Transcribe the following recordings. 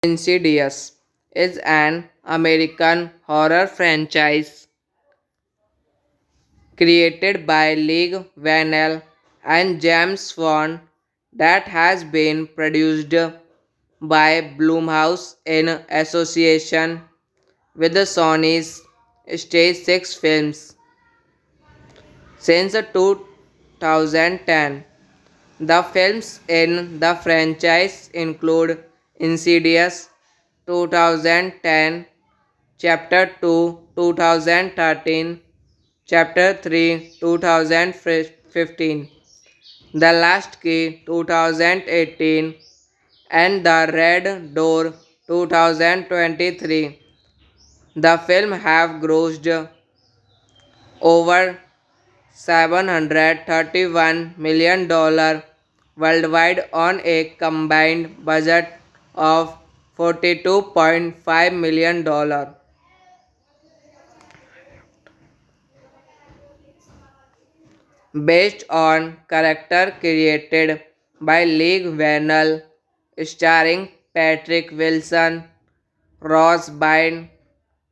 Insidious is an American horror franchise created by Lee Vanell and James Wan that has been produced by Blumhouse in association with the Sony's Stage 6 films. Since 2010, the films in the franchise include Insidious 2010, Chapter 2 2013, Chapter 3 2015, The Last Key 2018, and The Red Door 2023. The film have grossed over $731 million worldwide on a combined budget of $42.5 million. Based on character created by Lee Vanell, starring Patrick Wilson, Ross Byrne,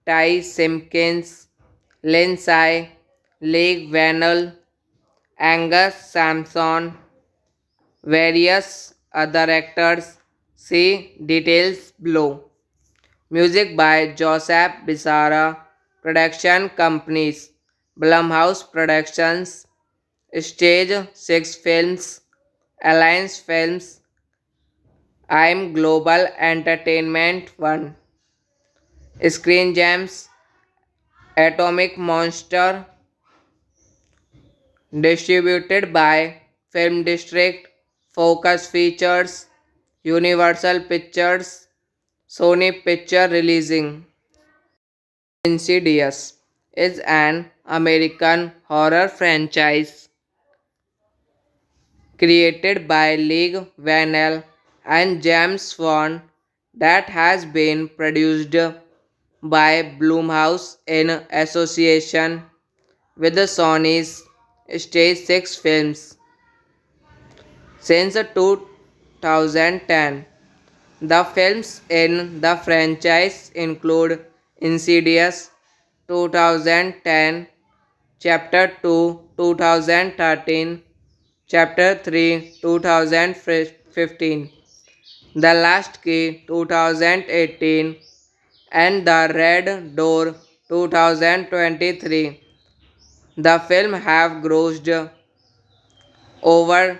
Ty Simpkins, Lindsay, Lee Vanell, Angus Sampson, various other actors. See details below. Music by Joseph Bissara. Production companies: Blumhouse Productions, Stage 6 Films, Alliance Films, I'm Global Entertainment 1, Screen Gems, Atomic Monster, distributed by Film District, Focus Features, Universal Pictures, Sony Picture Releasing. Insidious is an American horror franchise created by Lee Vanell and James Wan that has been produced by Blumhouse in association with the Sony's Stage 6 films. Since 2010, the films in the franchise include Insidious 2010, Chapter 2 2013, Chapter 3 2015, The Last Key 2018, and The Red Door 2023. The film have grossed over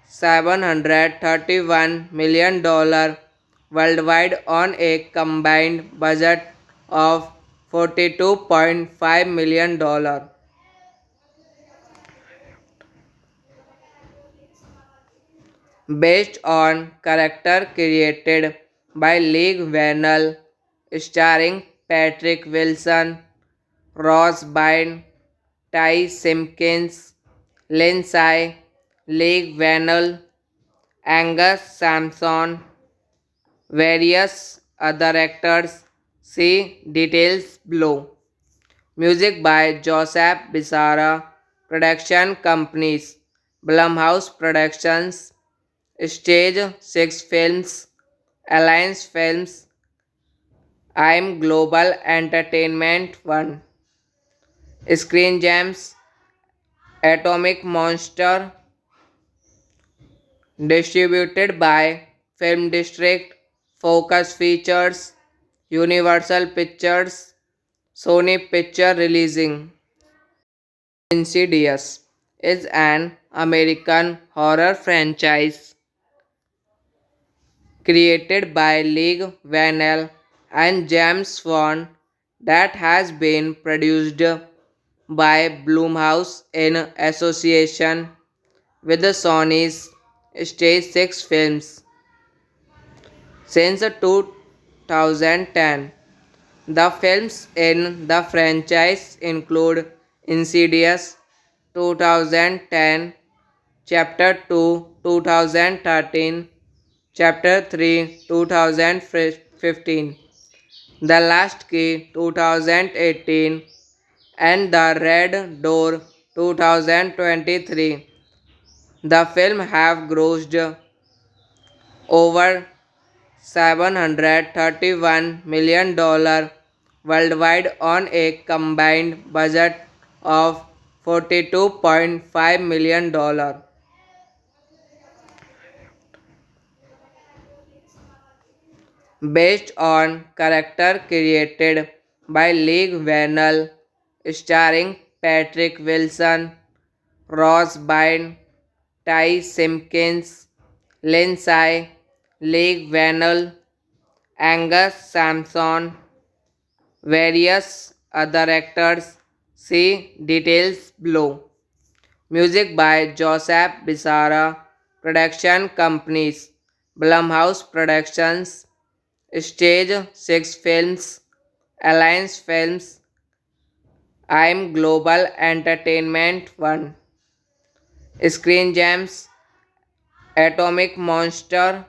$731 million worldwide on a combined budget of $42.5 million. Based on character created by Lee Vanell, starring Patrick Wilson, Ross Byrne, Ty Simpkins, Lindsay, Leigh Whannell, Angus Sampson, various other actors. See details below. Music by Joseph Bissara. Production companies: Blumhouse Productions, Stage 6 Films, Alliance Films, I'm Global Entertainment 1, Screen Gems, Atomic Monster, distributed by Film District, Focus Features, Universal Pictures, Sony Picture Releasing. Insidious is an American horror franchise created by Leigh Whannell and James Wan that has been produced by Blumhouse in association with the Sony's Stage 6 Films. Since 2010, the films in the franchise include Insidious 2010, Chapter 2 2013, Chapter 3 2015, The Last Key 2018, and The Red Door 2023. The film have grossed over $731 million worldwide on a combined budget of $42.5 million. Based on character created by Leigh Whannell, starring Patrick Wilson, Ross Byrne, Ty Simpkins, Lindsay, Leigh Whannell, Angus Sampson, various other actors. See details below. Music by Joseph Bissara. Production companies: Blumhouse Productions, Stage 6 Films, Alliance Films, I'm Global Entertainment 1, Screen Gems, Atomic Monster,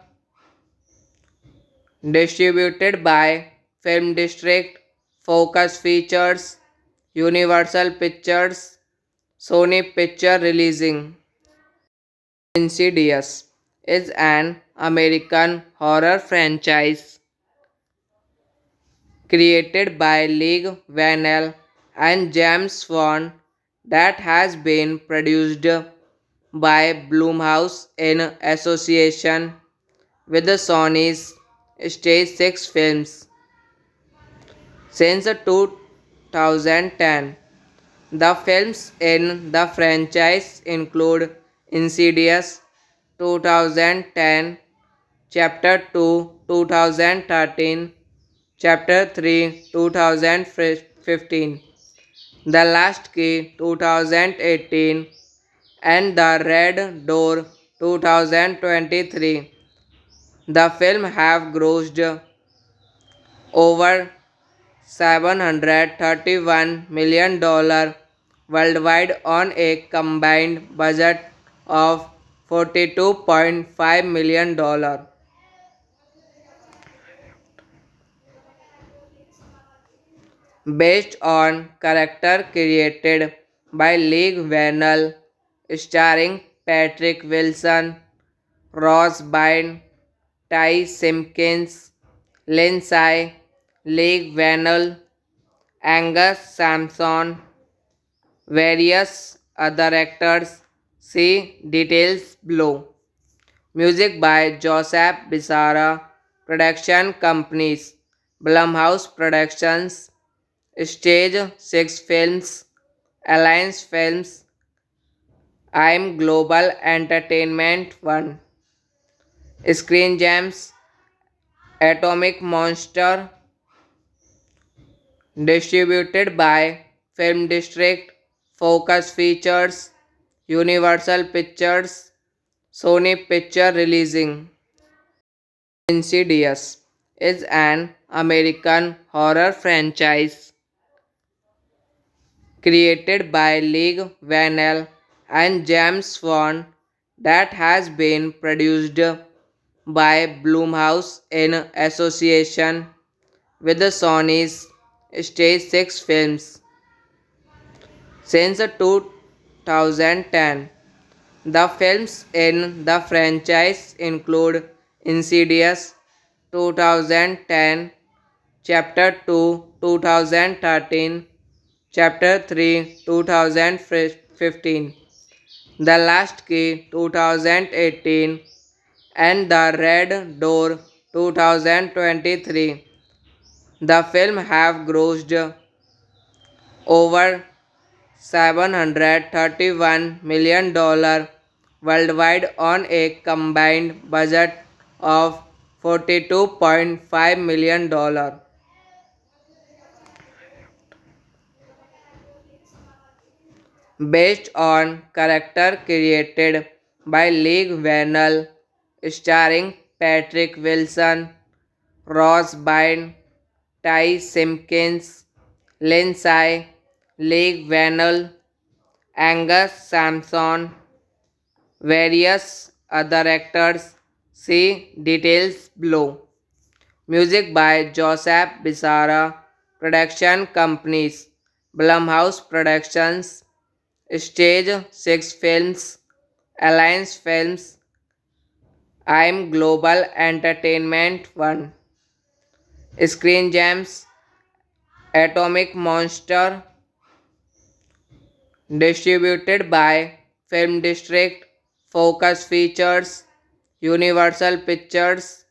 distributed by Film District, Focus Features, Universal Pictures, Sony Picture Releasing. Insidious is an American horror franchise created by Leigh Whannell and James Wan that has been produced by Blumhouse in association with the Sony's Stage 6 Films. Since 2010, the films in the franchise include Insidious 2010, Chapter 2 2013, Chapter 3 2015, The Last Key 2018, and The Red Door 2023. The film have grossed over $731 million worldwide on a combined budget of $42.5 million. Based on character created by Leigh Whannell, starring Patrick Wilson, Ross Byrne, Ty Simpkins, Lindsay, Leigh Whannell, Angus Sampson, various other actors. See details below. Music by Joseph Bissara. Production companies: Blumhouse Productions, Stage 6 Films, Alliance Films, I'm Global Entertainment 1, Screen Gems, Atomic Monster, distributed by Film District, Focus Features, Universal Pictures, Sony Picture Releasing. Insidious is an American horror franchise created by Leigh Whannell and James Wan, that has been produced by Blumhouse in association with the Sony's Stage 6 Films. Since 2010, the films in the franchise include Insidious 2010, Chapter 2 2013, Chapter 3 2015, The Last Key 2018, and The Red Door 2023. The film have grossed over $731 million worldwide on a combined budget of $42.5 million. Based on character created by Leigh Whannell, starring Patrick Wilson, Ross Byrne, Ty Simpkins, Lindsay, Leigh Whannell, Angus Sampson, various other actors. See details below. Music by Joseph Bissara. Production companies: Blumhouse Productions, Stage 6 Films, Alliance Films, I'm Global Entertainment 1, Screen Gems, Atomic Monster, distributed by Film District, Focus Features, Universal Pictures,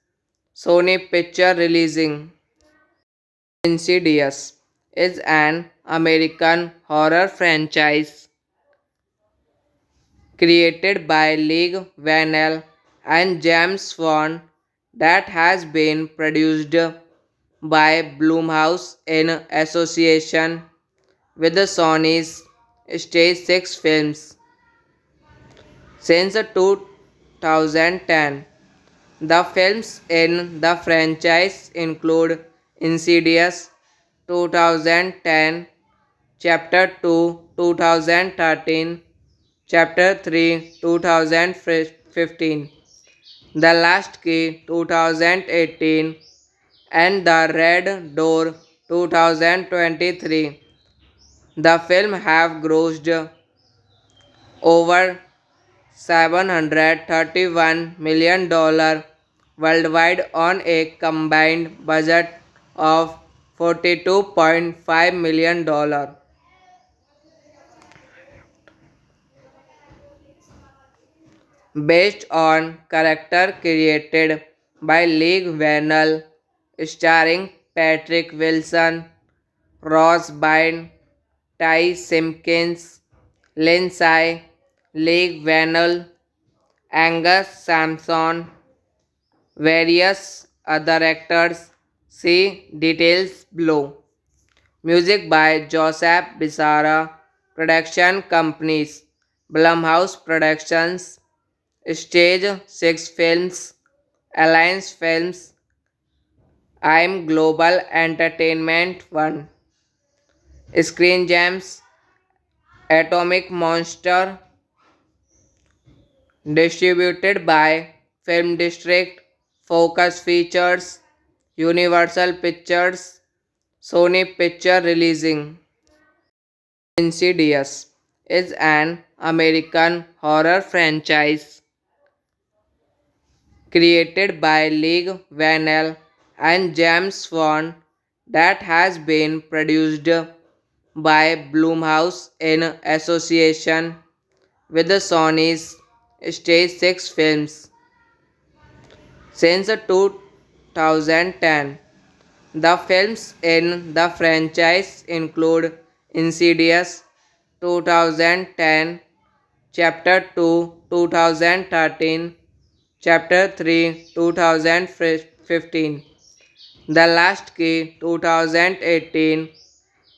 Sony Picture Releasing. Insidious is an American horror franchise created by Leigh Whannell and James Wan that has been produced by Blumhouse in association with the Sony's Stage 6 Films. Since 2010, the films in the franchise include Insidious 2010, Chapter 2 2013, Chapter 3 2015, The Last Key 2018, and The Red Door 2023. The film have grossed over $731 million worldwide on a combined budget of $42.5 million. Based on character created by Leigh Whannell, starring Patrick Wilson, Ross Byrne, Ty Simpkins, Lindsay, Leigh Whannell, Angus Sampson, various other actors. See details below. Music by Joseph Bissara. Production companies: Blumhouse Productions, Stage 6 Films, Alliance Films, I'm Global Entertainment 1, Screen Gems, Atomic Monster, distributed by Film District, Focus Features, Universal Pictures, Sony Picture Releasing. Insidious is an American horror franchise created by Leigh Whannell and James Wan that has been produced by Blumhouse in association with the Sony's Stage 6 Films. Since 2010, the films in the franchise include Insidious 2010, Chapter 2 2013, Chapter 3 2015, The Last Key 2018,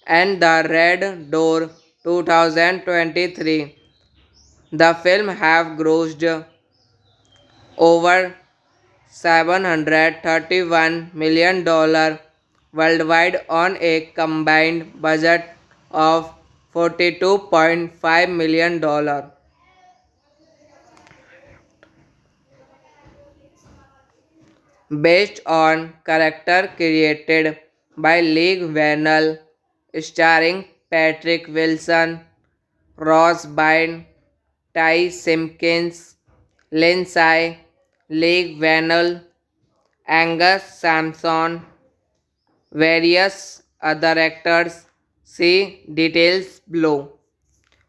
and The Red Door 2023. The film have grossed over $731 million worldwide on a combined budget of $42.5 million. Based on character created by Lee Vannell, starring Patrick Wilson, Ross Byrne, Ty Simpkins, Lindsay, Lee Vannell, Angus Sampson, various other actors. See details below.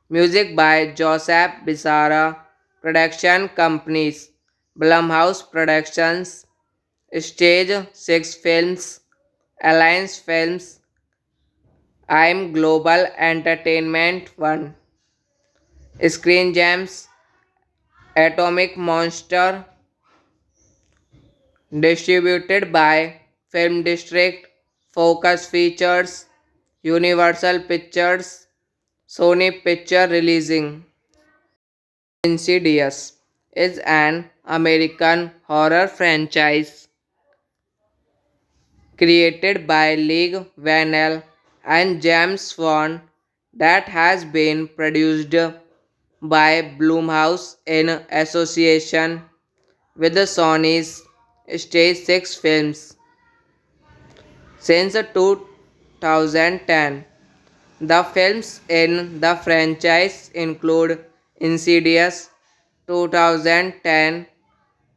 Music by Joseph Bissara. Production companies: Blumhouse Productions, Stage 6 Films, Alliance Films, I'm Global Entertainment 1, Screen Gems, Atomic Monster, distributed by Film District, Focus Features, Universal Pictures, Sony Picture Releasing. Insidious is an American horror franchise created by Lee Vannell and James Wan that has been produced by Blumhouse in association with the Sony's Stage 6 Films. Since 2010, the films in the franchise include Insidious 2010,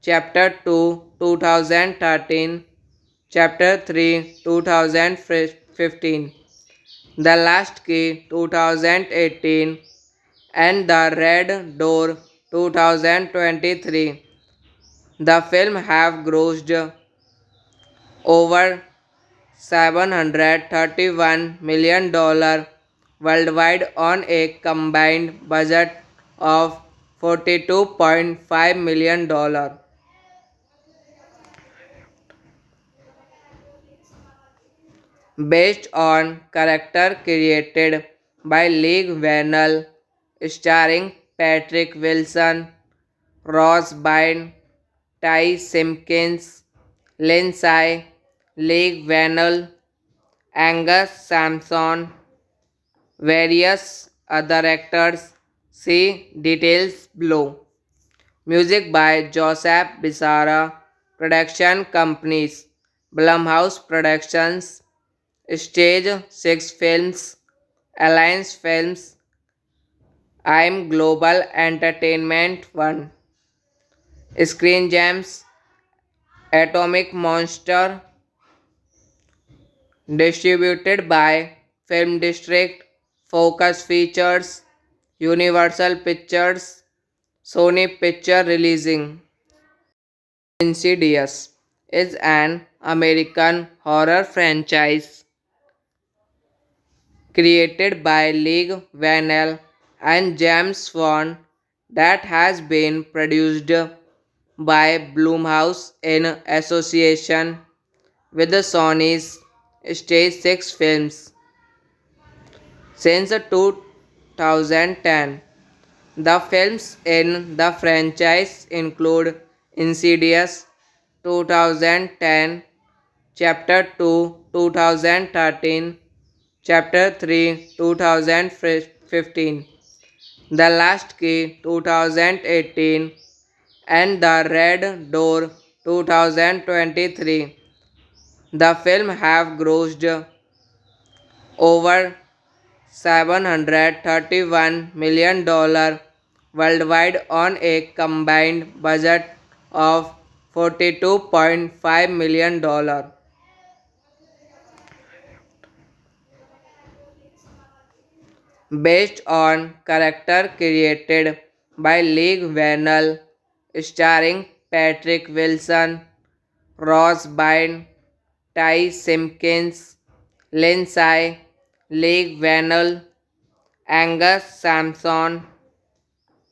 Chapter 2 2013, Chapter 3 2015, The Last Key 2018, and The Red Door 2023. The film have grossed over $731 million worldwide on a combined budget of $42.5 million. Based on character created by Lee Vannell, starring Patrick Wilson, Ross Byrne, Ty Simpkins, Lindsay, Lee Vannell, Angus Sampson, various other actors. See details below. Music by Joseph Bissara. Production companies: Blumhouse Productions, Stage 6 Films, Alliance Films, I'm Global Entertainment 1, Screen Gems, Atomic Monster, distributed by Film District, Focus Features, Universal Pictures, Sony Picture Releasing. Insidious is an American horror franchise created by Lee Vannell and James Wan that has been produced by Blumhouse in association with the Sony's Stage 6 Films. Since 2010, the films in the franchise include Insidious 2010, Chapter 2 2013, Chapter 3 2015, The Last Key 2018, and The Red Door 2023. The film have grossed over $731 million worldwide on a combined budget of $42.5 million. Based on character created by Lee Vannell, starring Patrick Wilson, Ross Byrne, Ty Simpkins, Lindsay, Lee Vannell, Angus Sampson,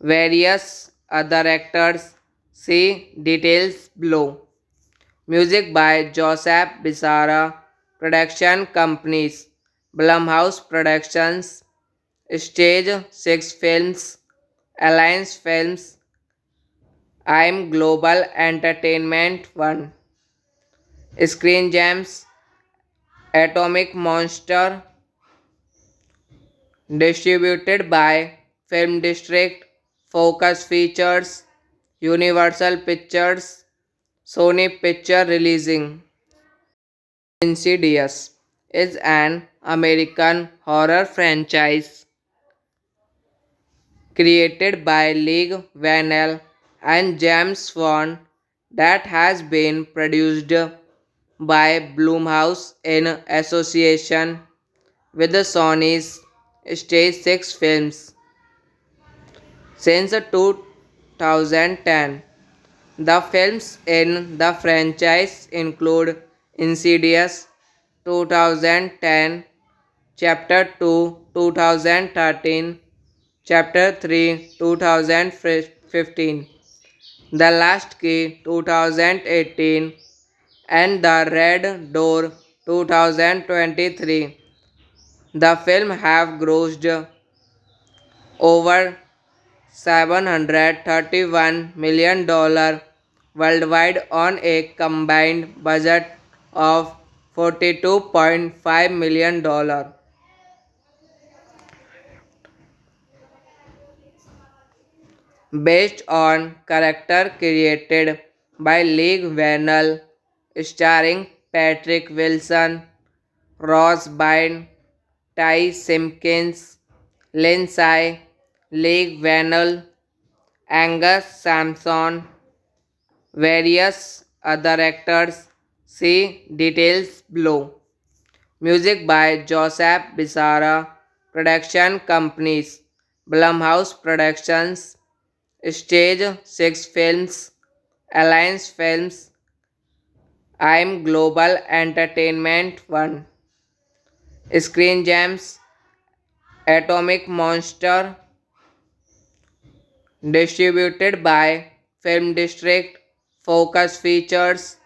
various other actors. See details below. Music by Joseph Bissara. Production companies: Blumhouse Productions, Stage 6 Films, Alliance Films, I'm Global Entertainment 1, Screen Gems, Atomic Monster, Distributed by Film District, Focus Features, Universal Pictures, Sony Picture Releasing. Insidious is an American horror franchise created by Lee Vanell and James Wan that has been produced by Blumhouse in association with the Sony's Stage 6 Films. Since 2010, the films in the franchise include Insidious 2010, Chapter 2 2013, Chapter 3 2015, The Last Key 2018, and The Red Door 2023. The film have grossed over $731 million worldwide on a combined budget of $42.5 million. Based on character created by Lee Vanell, starring Patrick Wilson, Ross Byrne, Ty Simpkins, Lindsay, Lee Vanell, Angus Sampson, various other actors. See details below. Music by Joseph Bissara. Production companies: Blumhouse Productions, Stage 6 Films, Alliance Films, I'm Global Entertainment 1, Screen Gems, Atomic Monster. Distributed by Film District, Focus Features,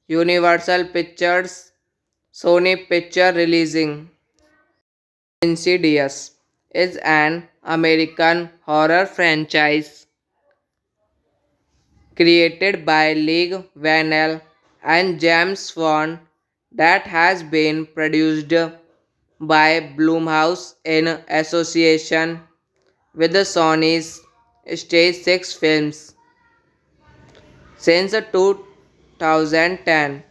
Universal Pictures, Sony Picture Releasing. Insidious is an American horror franchise created by Lee Vanell and James Wan that has been produced by Blumhouse in association with the Sony's Stage 6 Films. Since 2010,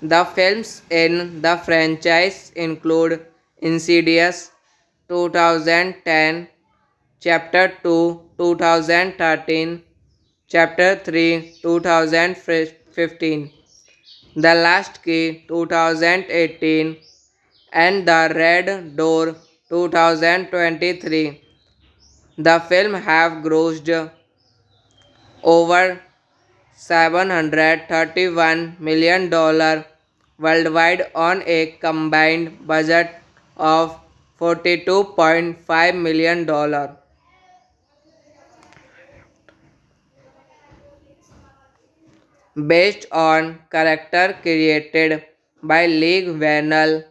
the films in the franchise include Insidious 2010, Chapter 2 2013, Chapter 3 2015, The Last Key 2018, and The Red Door 2023. The film have grossed over $731 million worldwide on a combined budget of $42.5 million. Based on character created by Lee Vanell,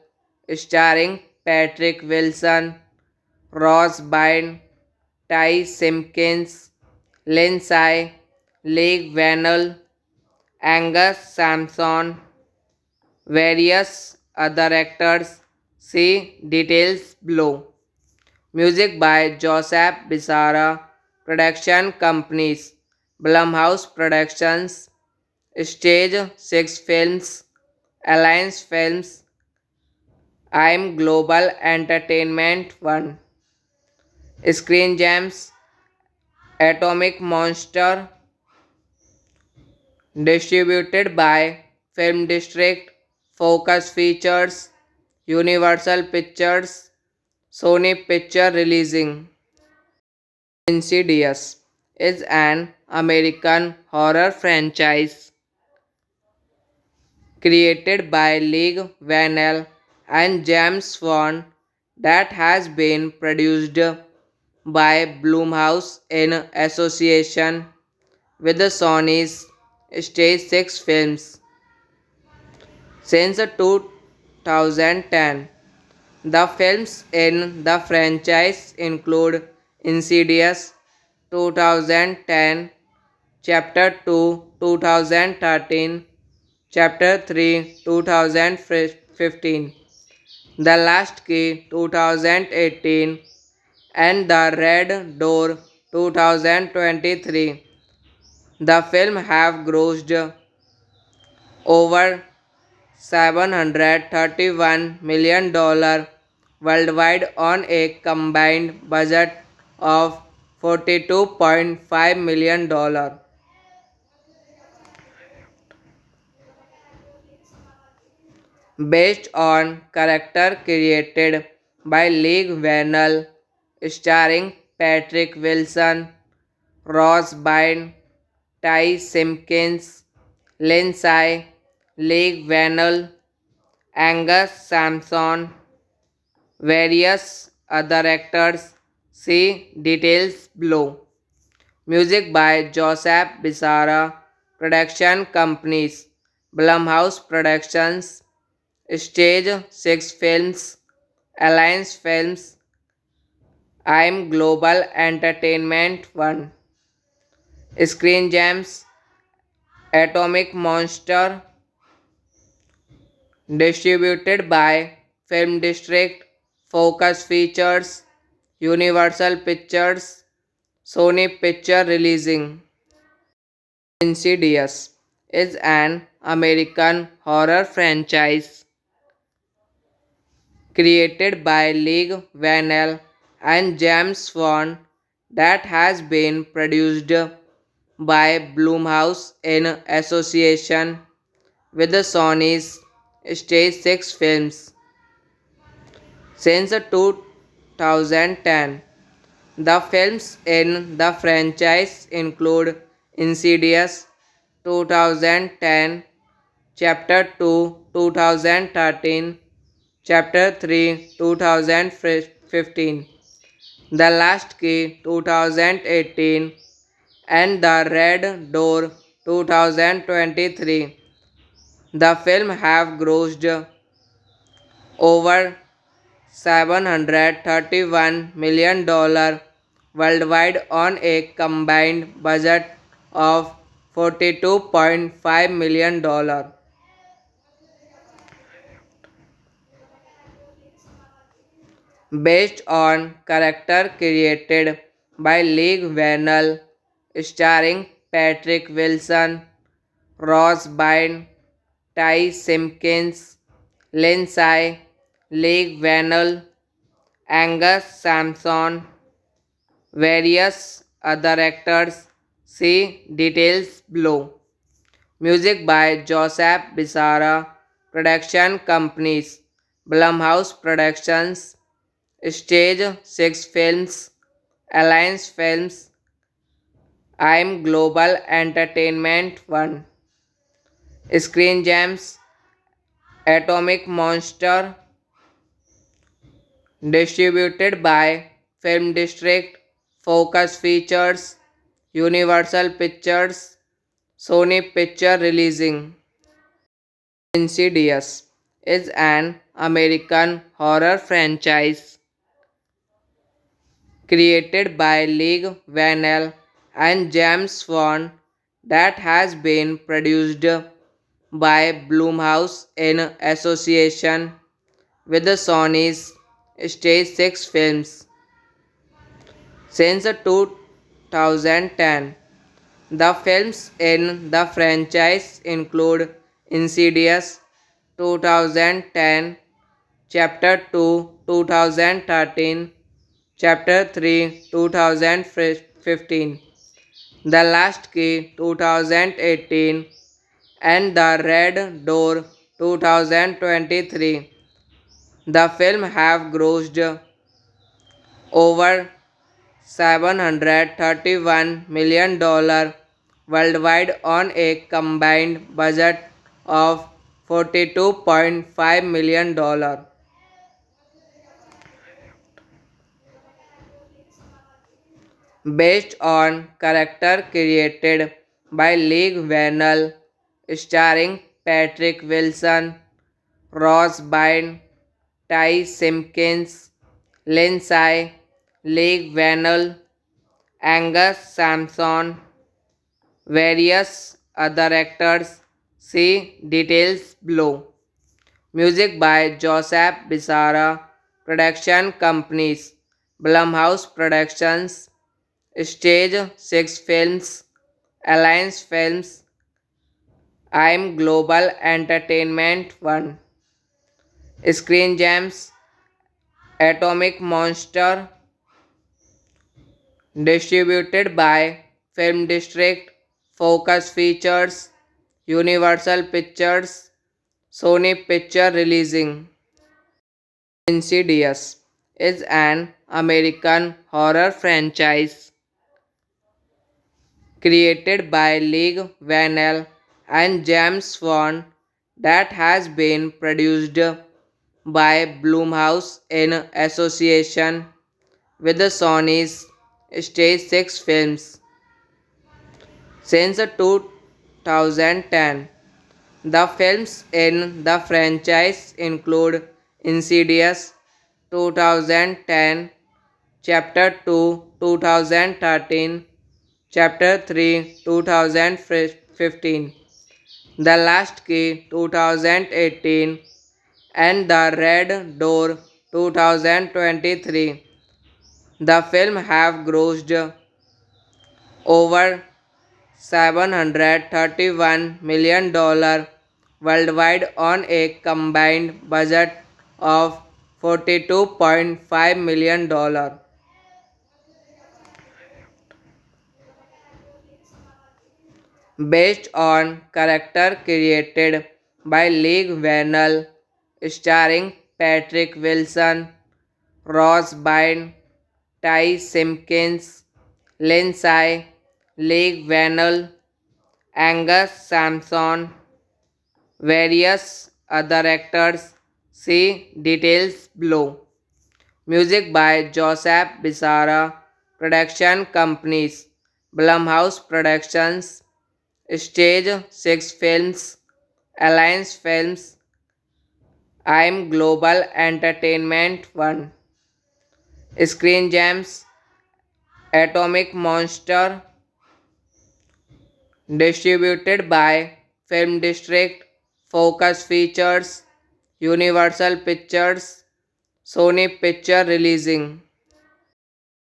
starring Patrick Wilson, Ross Byrne, Ty Simpkins, Lindsay, Lee Vanell, Angus Sampson, various other actors. See details below. Music by Joseph Bissara. Production companies: Blumhouse Productions, Stage 6 Films, Alliance Films, I'm Global Entertainment 1, Screen Gems, Atomic Monster. Distributed by Film District, Focus Features, Universal Pictures, Sony Picture Releasing. Insidious is an American horror franchise created by Lee Vanell and James Wan that has been produced by Blumhouse in association with the Sony's Stage 6 Films. Since 2010, the films in the franchise include Insidious 2010, Chapter 2 2013, Chapter 3 2015, The Last Key 2018, and The Red Door 2023. The film have grossed over $731 million worldwide on a combined budget of $42.5 million. Based on character created by Lee Vannell, starring Patrick Wilson, Ross Byrne, Ty Simpkins, Lindsay, Lee Vannell, Angus Sampson, various other actors. See details below. Music by Joseph Bissara. Production companies: Blumhouse Productions, Stage 6 Films, Alliance Films, I'm Global Entertainment 1, Screen Gems, Atomic Monster, distributed by Film District, Focus Features, Universal Pictures, Sony Picture Releasing. Insidious is an American horror franchise created by Lee Vannell and James Wan that has been produced by Blumhouse in association with the Sony's Stage 6 Films. Since 2010, the films in the franchise include Insidious 2010, Chapter 2 2013, Chapter 3 2015, The Last Key 2018, and The Red Door 2023. The film have grossed over $731 million worldwide on a combined budget of $42.5 million. Based on character created by Lee Vannell, starring Patrick Wilson, Ross Byrne, Ty Simpkins, Lindsay, Lee Vannell, Angus Sampson, various other actors. See details below. Music by Joseph Bissara. Production companies: Blumhouse Productions, Stage 6 Films, Alliance Films, I'm Global Entertainment 1, Screen Gems, Atomic Monster, distributed by Film District, Focus Features, Universal Pictures, Sony Picture Releasing. Insidious is an American horror franchise created by Lee Vannell and James Wan that has been produced by Blumhouse in association with the Sony's Stage 6 Films. Since 2010, the films in the franchise include Insidious 2010, Chapter 2 2013, Chapter 3 2015, The Last Key 2018, and The Red Door 2023. The film have grossed over $731 million worldwide on a combined budget of $42.5 million. Based on character created by Lee Vannell, starring Patrick Wilson, Ross Byrne, Ty Simpkins, Lindsay, Lee Vannell, Angus Sampson, various other actors. See details below. Music by Joseph Bissara. Production companies: Blumhouse Productions, Stage 6 Films, Alliance Films, I'm Global Entertainment 1, Screen Gems, Atomic Monster, distributed by Film District, Focus Features, Universal Pictures, Sony Picture Releasing. Insidious is an American horror franchise created by Lee Vanell and James Wan that has been produced by Blumhouse in association with the Sony's Stage 6 Films. Since 2010, the films in the franchise include Insidious 2010, Chapter 2 2013, Chapter 3 2015, The Last Key 2018, and The Red Door 2023. The film have grossed over $731 million worldwide on a combined budget of $42.5 million. Based on character created by Lee Vanell, starring Patrick Wilson, Ross Byrne, Ty Simpkins, Lindsay, Lee Vanell, Angus Sampson, various other actors. See details below. Music by Joseph Bissara. Production companies: Blumhouse Productions, Stage 6 Films, Alliance Films, I'm Global Entertainment 1, Screen Gems, Atomic Monster, distributed by Film District, Focus Features, Universal Pictures, Sony Picture Releasing.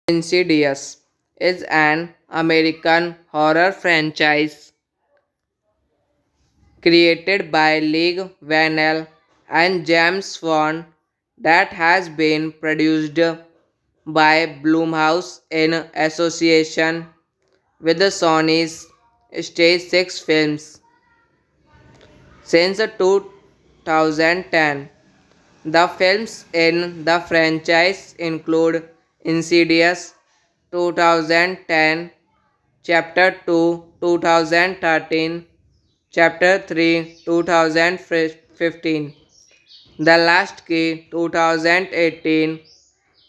Insidious is an American horror franchise created by Lee Vanell and James Wan that has been produced by Blumhouse in association with the Sony's Stage 6 Films. Since 2010, the films in the franchise include Insidious 2010, Chapter 2 2013, Chapter 3 2015, The Last Key 2018,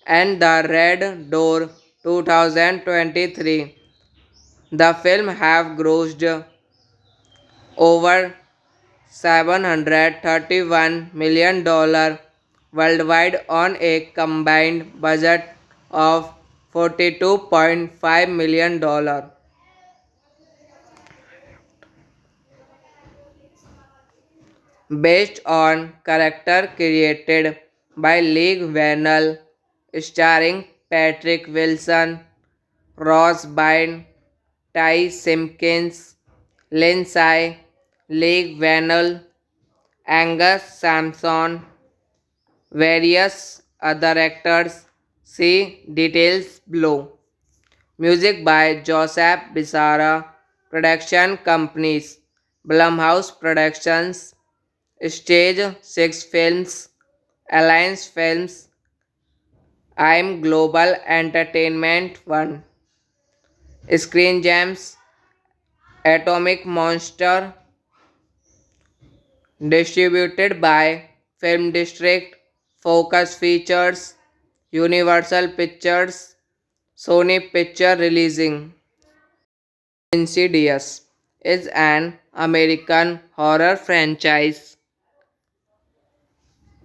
and The Red Door 2023. The film have grossed over $731 million worldwide on a combined budget of $42.5 million. Based on character created by Lee Vanell, starring Patrick Wilson, Ross Byrne, Ty Simpkins, Lindsay, Lee Vanell, Angus Sampson, various other actors. See details below. Music by Joseph Bissara. Production companies: Blumhouse Productions, Stage 6 Films, Alliance Films, I'm Global Entertainment 1, Screen Gems, Atomic Monster, distributed by Film District, Focus Features, Universal Pictures, Sony Picture Releasing. Insidious is an American horror franchise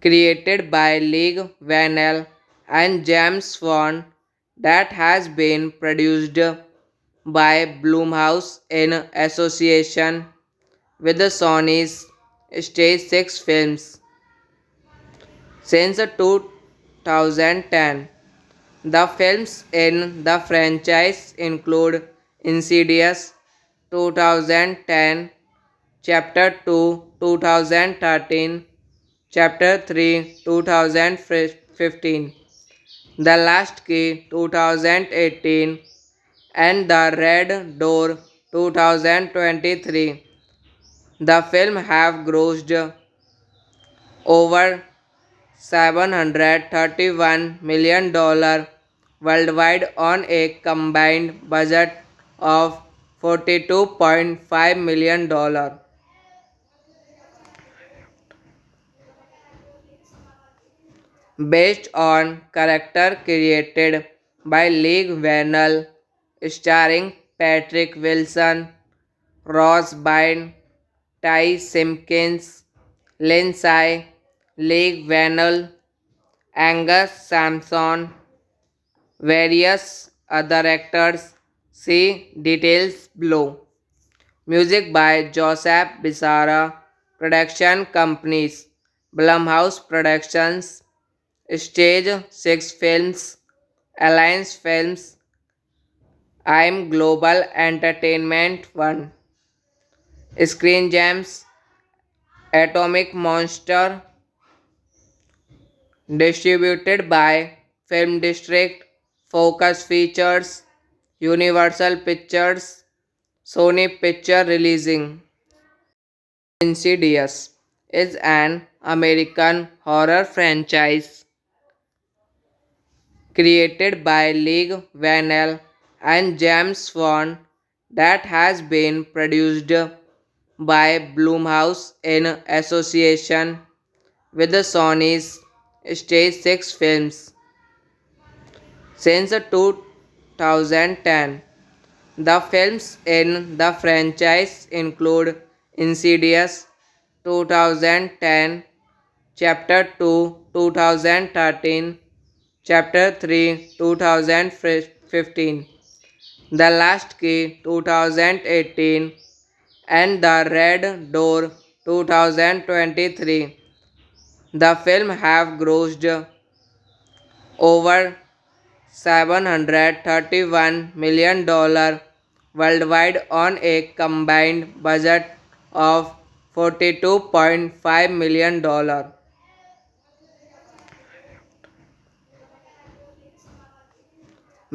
created by Lee Vanell and James Wan that has been produced by Blumhouse in association with the Sony's Stage 6 Films. Since 2010, The films in the franchise include Insidious 2010, Chapter 2 2013, Chapter 3 2015, The Last Key 2018, and The Red Door 2023. The film have grossed over $731 million worldwide on a combined budget of $42.5 million. Based on character created by Lee Vannell, starring Patrick Wilson, Ross Byrne, Ty Simpkins, Lindsay, Lee Vannell, Angus Sampson, various other actors. See details below. Music by Joseph Bissara. Production companies: Blumhouse Productions, Stage 6 Films, Alliance Films, I'm Global Entertainment 1, Screen Gems, Atomic Monster, distributed by Film District, Focus Features, Universal Pictures, Sony Picture Releasing. Insidious is an American horror franchise created by Lee Vannell and James Wan that has been produced by Blumhouse in association with the Sony's Stage 6 Films. Since 2010, the films in the franchise include Insidious 2010, Chapter 2 2013, Chapter 3 2015, The Last Key 2018, and The Red Door 2023. The film have grossed over $731 million worldwide on a combined budget of $42.5 million.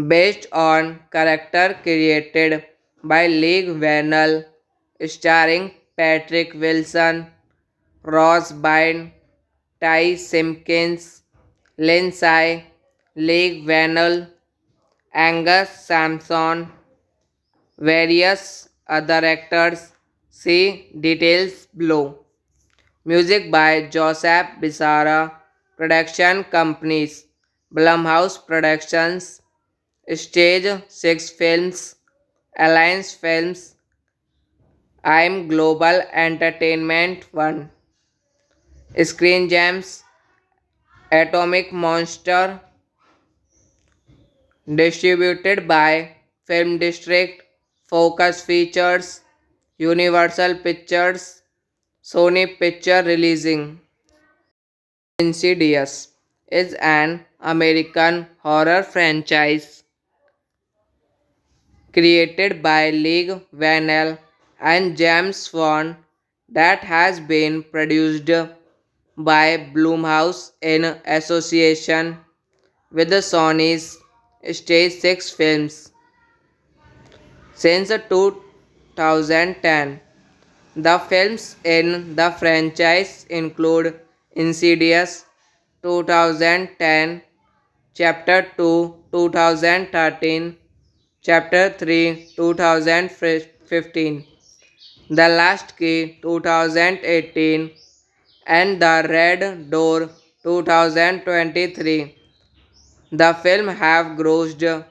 Based on character created by Lee Vannell, starring Patrick Wilson, Ross Byrne, Ty Simpkins, Lindsay, Lee Vannell, Angus Sampson, various other actors. See details below. Music by Joseph Bissara. Production companies: Blumhouse Productions, Stage 6 Films, Alliance Films, I'm Global Entertainment 1, Screen Gems, Atomic Monster, distributed by Film District, Focus Features, Universal Pictures, Sony Picture Releasing. Insidious is an American horror franchise created by Lee Vannell and James Wan that has been produced by Blumhouse in association with the Sony's Stage 6 Films. Since 2010, the films in the franchise include Insidious 2010, Chapter 2 2013, Chapter 3 2015, The Last Key 2018, and The Red Door 2023. The film have grossed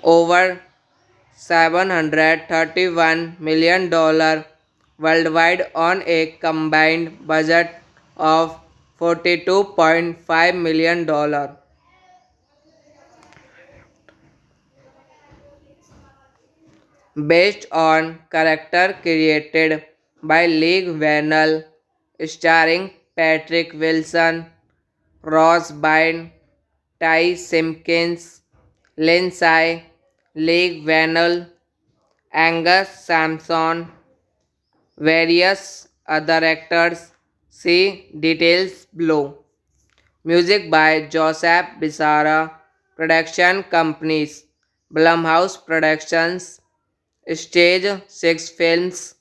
over $731 million worldwide on a combined budget of $42.5 million. Based on character created by Lee Vannell, starring Patrick Wilson, Ross Byrne, Ty Simpkins, Lindsay, Leigh Whannell, Angus Sampson, various other actors. See details below. Music by Joseph Bissara. Production companies Blumhouse Productions, Stage 6 Films,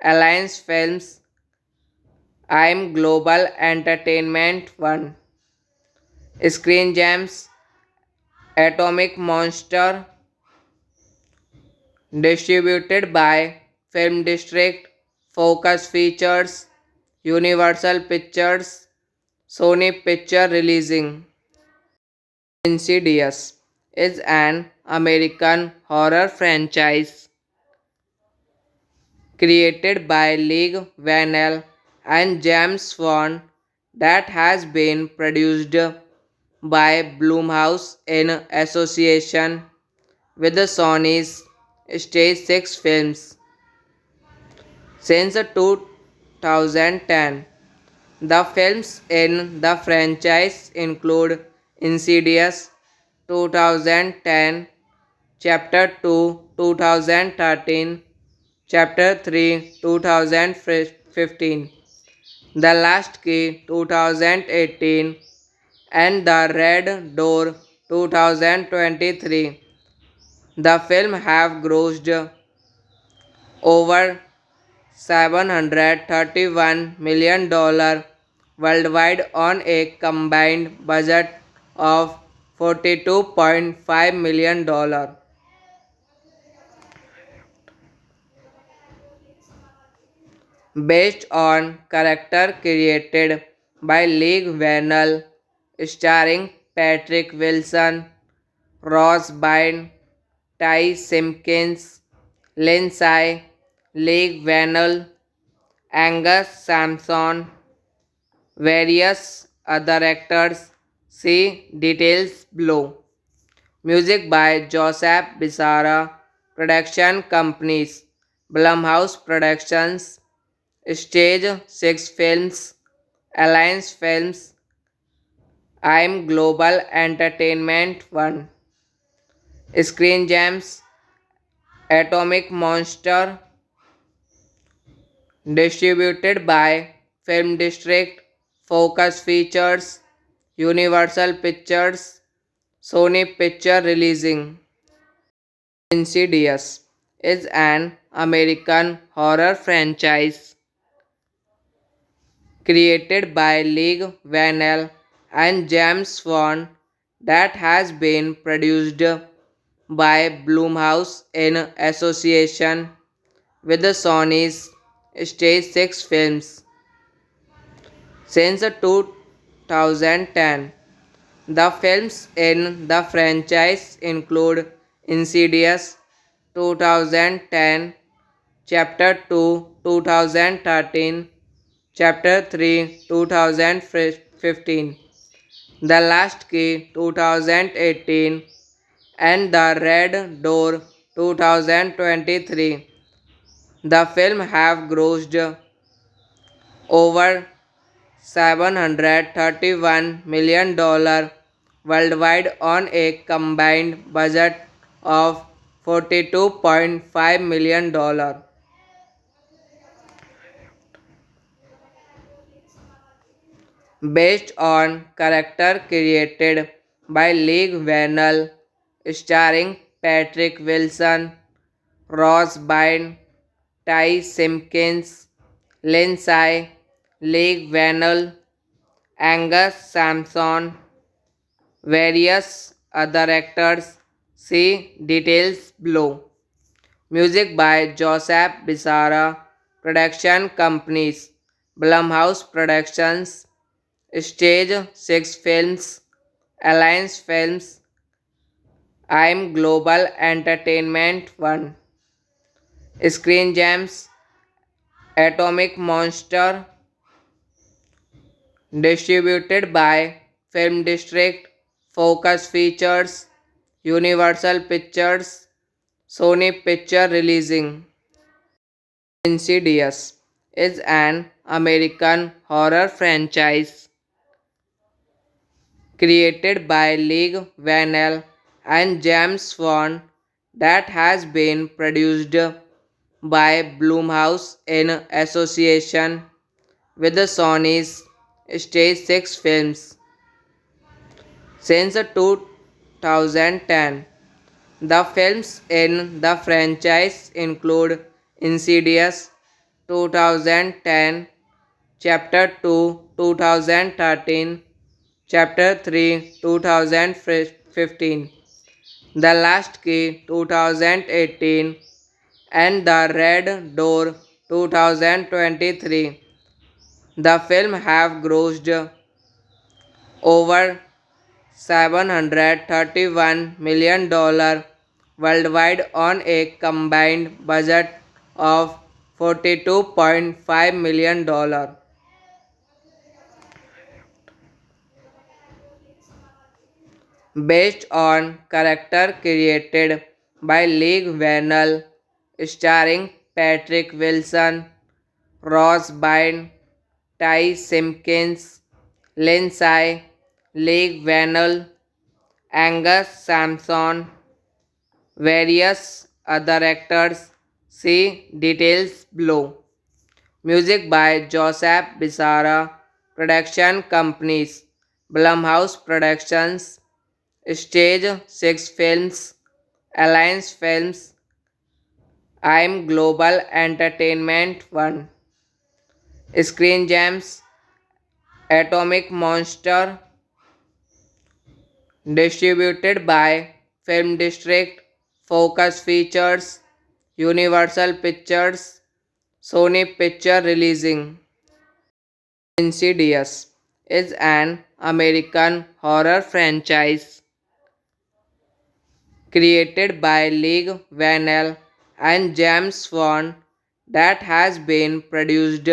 Alliance Films, I'm Global Entertainment 1, Screen Gems, Atomic Monster, distributed by Film District, Focus Features, Universal Pictures, Sony Picture Releasing. Insidious is an American horror franchise created by Leigh Whannell and James Wan that has been produced by Blumhouse in association with the Sony's Stage 6 Films. Since 2010, the films in the franchise include Insidious 2010, Chapter 2 2013, Chapter 3 2015, The Last Key 2018, and The Red Door 2023. The film have grossed over $731 million worldwide on a combined budget of $42.5 million. Based on character created by Leigh Whannell, starring Patrick Wilson, Ross Byrne, Ty Simpkins, Lindsay, Leigh Whannell, Angus Sampson, various other actors. See details below. Music by Joseph Bissara. Production companies Blumhouse Productions, Stage 6 Films, Alliance Films, I'm Global Entertainment 1, Screen Gems, Atomic Monster, distributed by Film District, Focus Features, Universal Pictures, Sony Picture Releasing. Insidious is an American horror franchise created by Leigh Whannell and James Wan that has been produced by Blumhouse in association with the Sony's Stage 6 Films. Since 2010, the films in the franchise include Insidious 2010, Chapter 2 2013, Chapter 3 2015, The Last Key 2018, and The Red Door 2023. The film have grossed over $731 million worldwide on a combined budget of $42.5 million. Based on character created by Leigh Whannell, starring Patrick Wilson, Ross Byrne, Ty Simpkins, Lindsay, Leigh Whannell, Angus Sampson, various other actors. See details below. Music by Joseph Bissara. Production companies Blumhouse Productions, Stage 6 Films, Alliance Films, I'm Global Entertainment 1, Screen Gems, Atomic Monster, distributed by Film District, Focus Features, Universal Pictures, Sony Picture Releasing. Insidious is an American horror franchise created by Leigh Whannell and James Wan, that has been produced by Blumhouse in association with the Sony's Stage 6 Films. Since 2010, the films in the franchise include Insidious 2010, Chapter 2 2013, Chapter 3 2015, The Last Key 2018, and The Red Door 2023. The film have grossed over $731 million worldwide on a combined budget of $42.5 million. Based on character created by Leigh Whannell, starring Patrick Wilson, Ross Byrne, Ty Simpkins, Lindsay, Leigh Whannell, Angus Sampson, various other actors. See details below. Music by Joseph Bissara. Production companies: Blumhouse Productions, Stage 6 Films, Alliance Films, I'm Global Entertainment 1, Screen Gems, Atomic Monster, distributed by Film District, Focus Features, Universal Pictures, Sony Picture Releasing. Insidious is an American horror franchise created by Leigh Whannell and James Wan that has been produced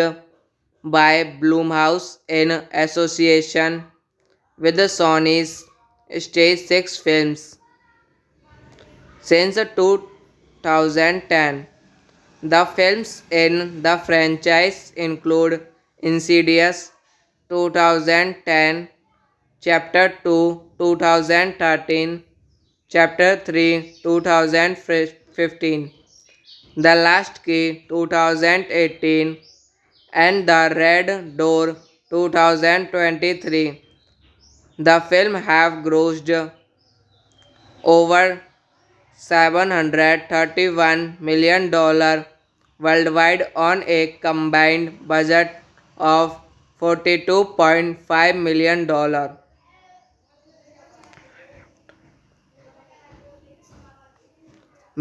by Blumhouse in association with the Sony's Stage 6 Films. Since 2010, the films in the franchise include Insidious 2010, Chapter 2 2013, Chapter 3 2015, The Last Key 2018, and The Red Door 2023. The film have grossed over $731 million worldwide on a combined budget of $42.5 million.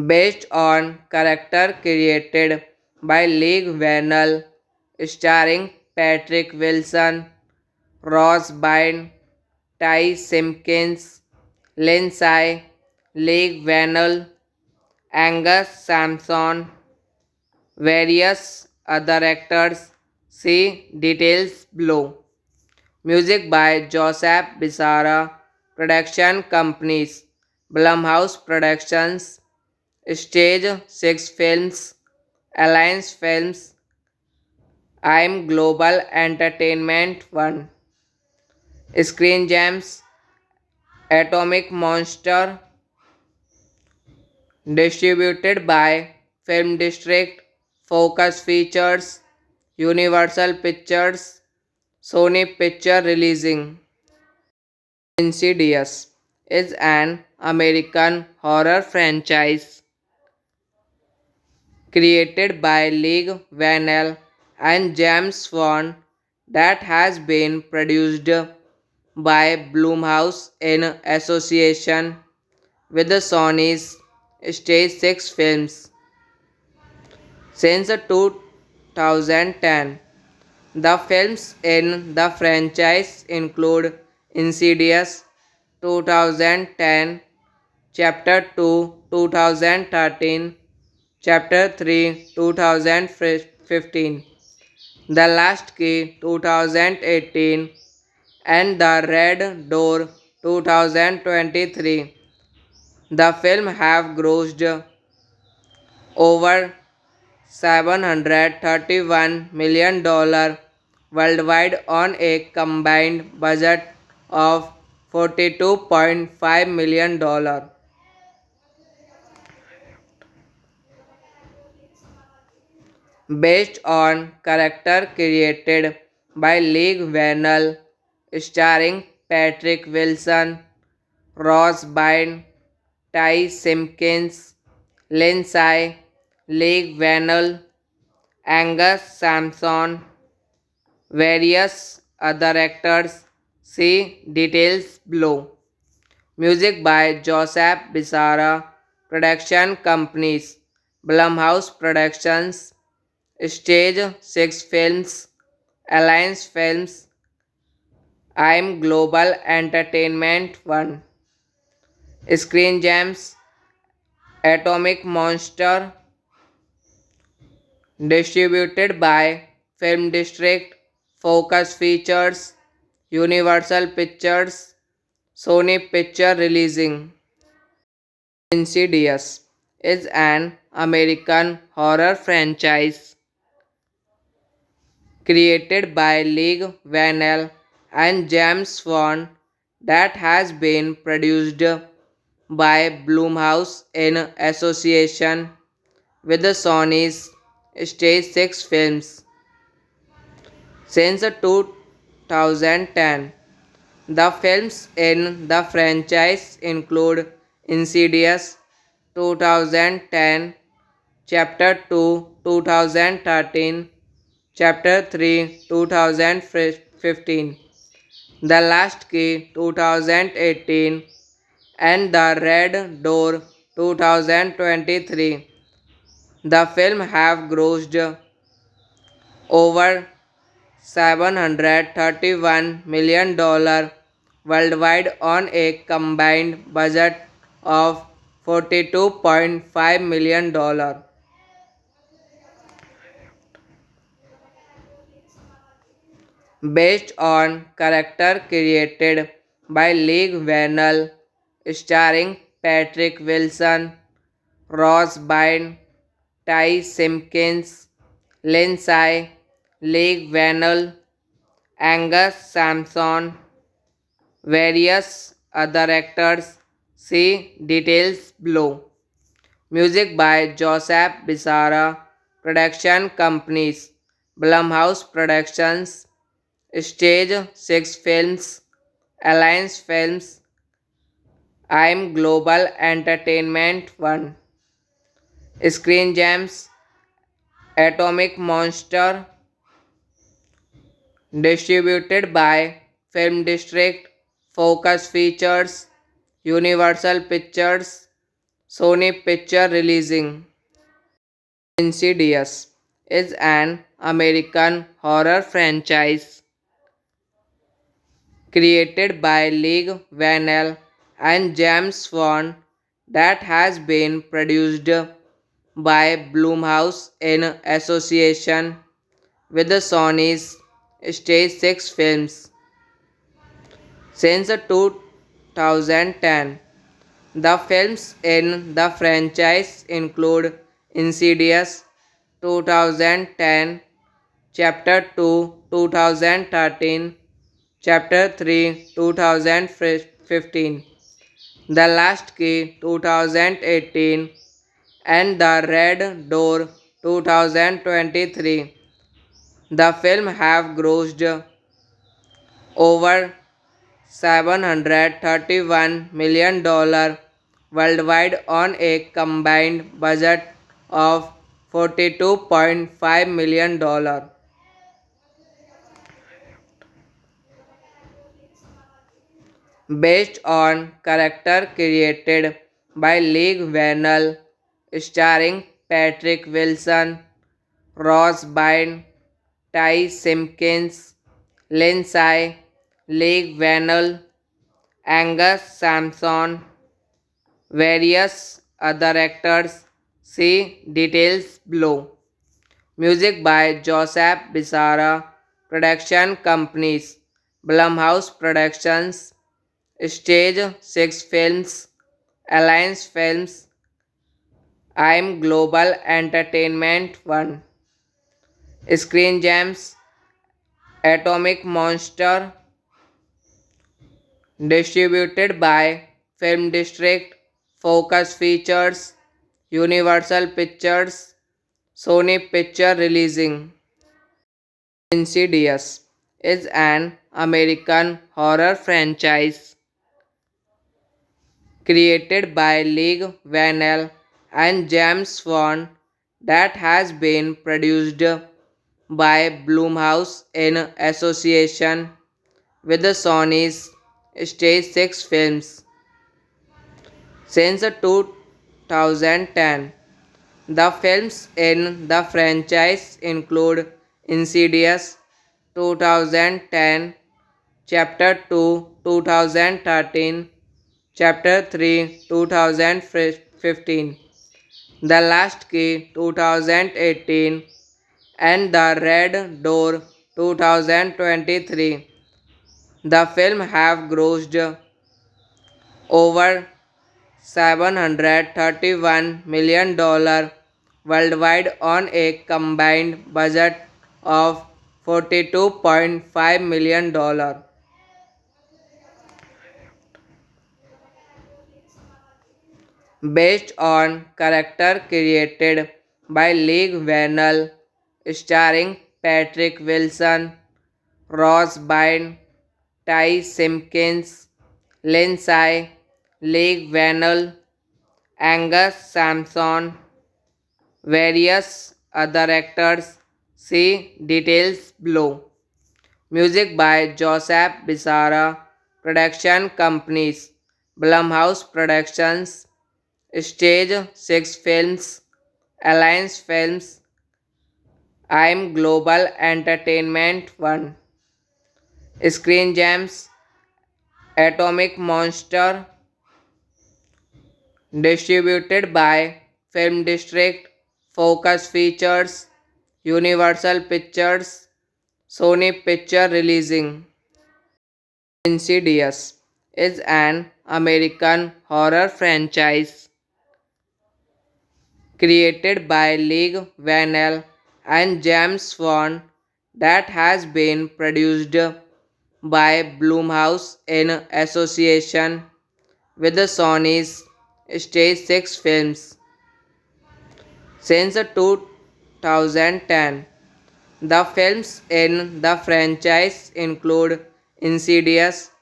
Based on character created by Leigh Whannell, starring Patrick Wilson, Ross Byrne, Ty Simpkins, Lindsay, Leigh Whannell, Angus Sampson, various other actors. See details below. Music by Joseph Bissara. Production companies: Blumhouse Productions, Stage 6 Films, Alliance Films, I'm Global Entertainment 1, Screen Gems, Atomic Monster, distributed by Film District, Focus Features, Universal Pictures, Sony Picture Releasing. Insidious is an American horror franchise created by Leigh Whannell and James Wan that has been produced by Blumhouse in association with the Sony's Stage 6 Films. Since 2010, the films in the franchise include Insidious 2010, Chapter 2 2013, Chapter 3 2015, The Last Key 2018, and The Red Door 2023. The film have grossed over $731 million worldwide on a combined budget of $42.5 million. Based on character created by Lee Vannell, starring Patrick Wilson, Ross Byrne, Ty Simpkins, Lindsay, Lee Vannell, Angus Sampson, various other actors. See details below. Music by Joseph Bissara. Production companies: Blumhouse Productions, Stage 6 Films, Alliance Films, I'm Global Entertainment 1, Screen Gems, Atomic Monster, distributed by Film District, Focus Features, Universal Pictures, Sony Picture Releasing. Insidious is an American horror franchise created by Lee Vannell and James Wan that has been produced by Blumhouse in association with the Sony's Stage 6 Films. Since 2010, the films in the franchise include Insidious 2010, Chapter 2 2013, Chapter 3 2015, The Last Key 2018, and The Red Door 2023. The film have grossed over $731 million worldwide on a combined budget of $42.5 million. Based on character created by Lee Vannell, starring Patrick Wilson, Ross Byrne, Ty Simpkins, Lindsay, Lee Vannell, Angus Sampson, various other actors. See details below. Music by Joseph Bissara. Production companies: Blumhouse Productions, Stage 6 Films, Alliance Films, I'm Global Entertainment 1, Screen Gems, Atomic Monster, distributed by Film District, Focus Features, Universal Pictures, Sony Picture Releasing. Insidious is an American horror franchise created by Lee Vannell and James Wan that has been produced by Blumhouse in association with the Sony's Stage 6 Films. Since 2010, the films in the franchise include Insidious 2010, Chapter 2 2013, Chapter 3 2015, The Last Key 2018, and The Red Door 2023. The film have grossed over $731 million worldwide on a combined budget of $42.5 million. Based on character created by Lee Vannell, starring Patrick Wilson, Ross Byrne, Ty Simpkins, Lindsay, Lee Vannell, Angus Sampson, various other actors. See details below. Music by Joseph Bissara. Production companies: Blumhouse Productions, Stage 6 Films, Alliance Films, I'm Global Entertainment 1, Screen Gems, Atomic Monster, Distributed by Film District, Focus Features, Universal Pictures, Sony Picture Releasing. Insidious is an American horror franchise created by Lee Vanell and James Wan that has been produced by Blumhouse in association with the Sony's Stage 6 Films. Since 2010, the films in the franchise include Insidious 2010, Chapter 2 2013, Chapter 3 2015, The Last Key 2018, and The Red Door 2023. The film have grossed over $731 million worldwide on a combined budget of $42.5 million. Based on character created by Lee Vanell, starring Patrick Wilson, Ross Byrne, Ty Simpkins, Lindsay, Lee Vanell, Angus Sampson, various other actors. See details below. Music by Joseph Bissara. Production companies: Blumhouse Productions, Stage 6 Films, Alliance Films, I'm Global Entertainment 1, Screen Gems, Atomic Monster. Distributed by Film District, Focus Features, Universal Pictures, Sony Picture Releasing. Insidious is an American horror franchise created by Lee Vanell and James Wan that has been produced by Blumhouse in association with the Sony's Stage 6 Films. Since 2010, the films in the franchise include Insidious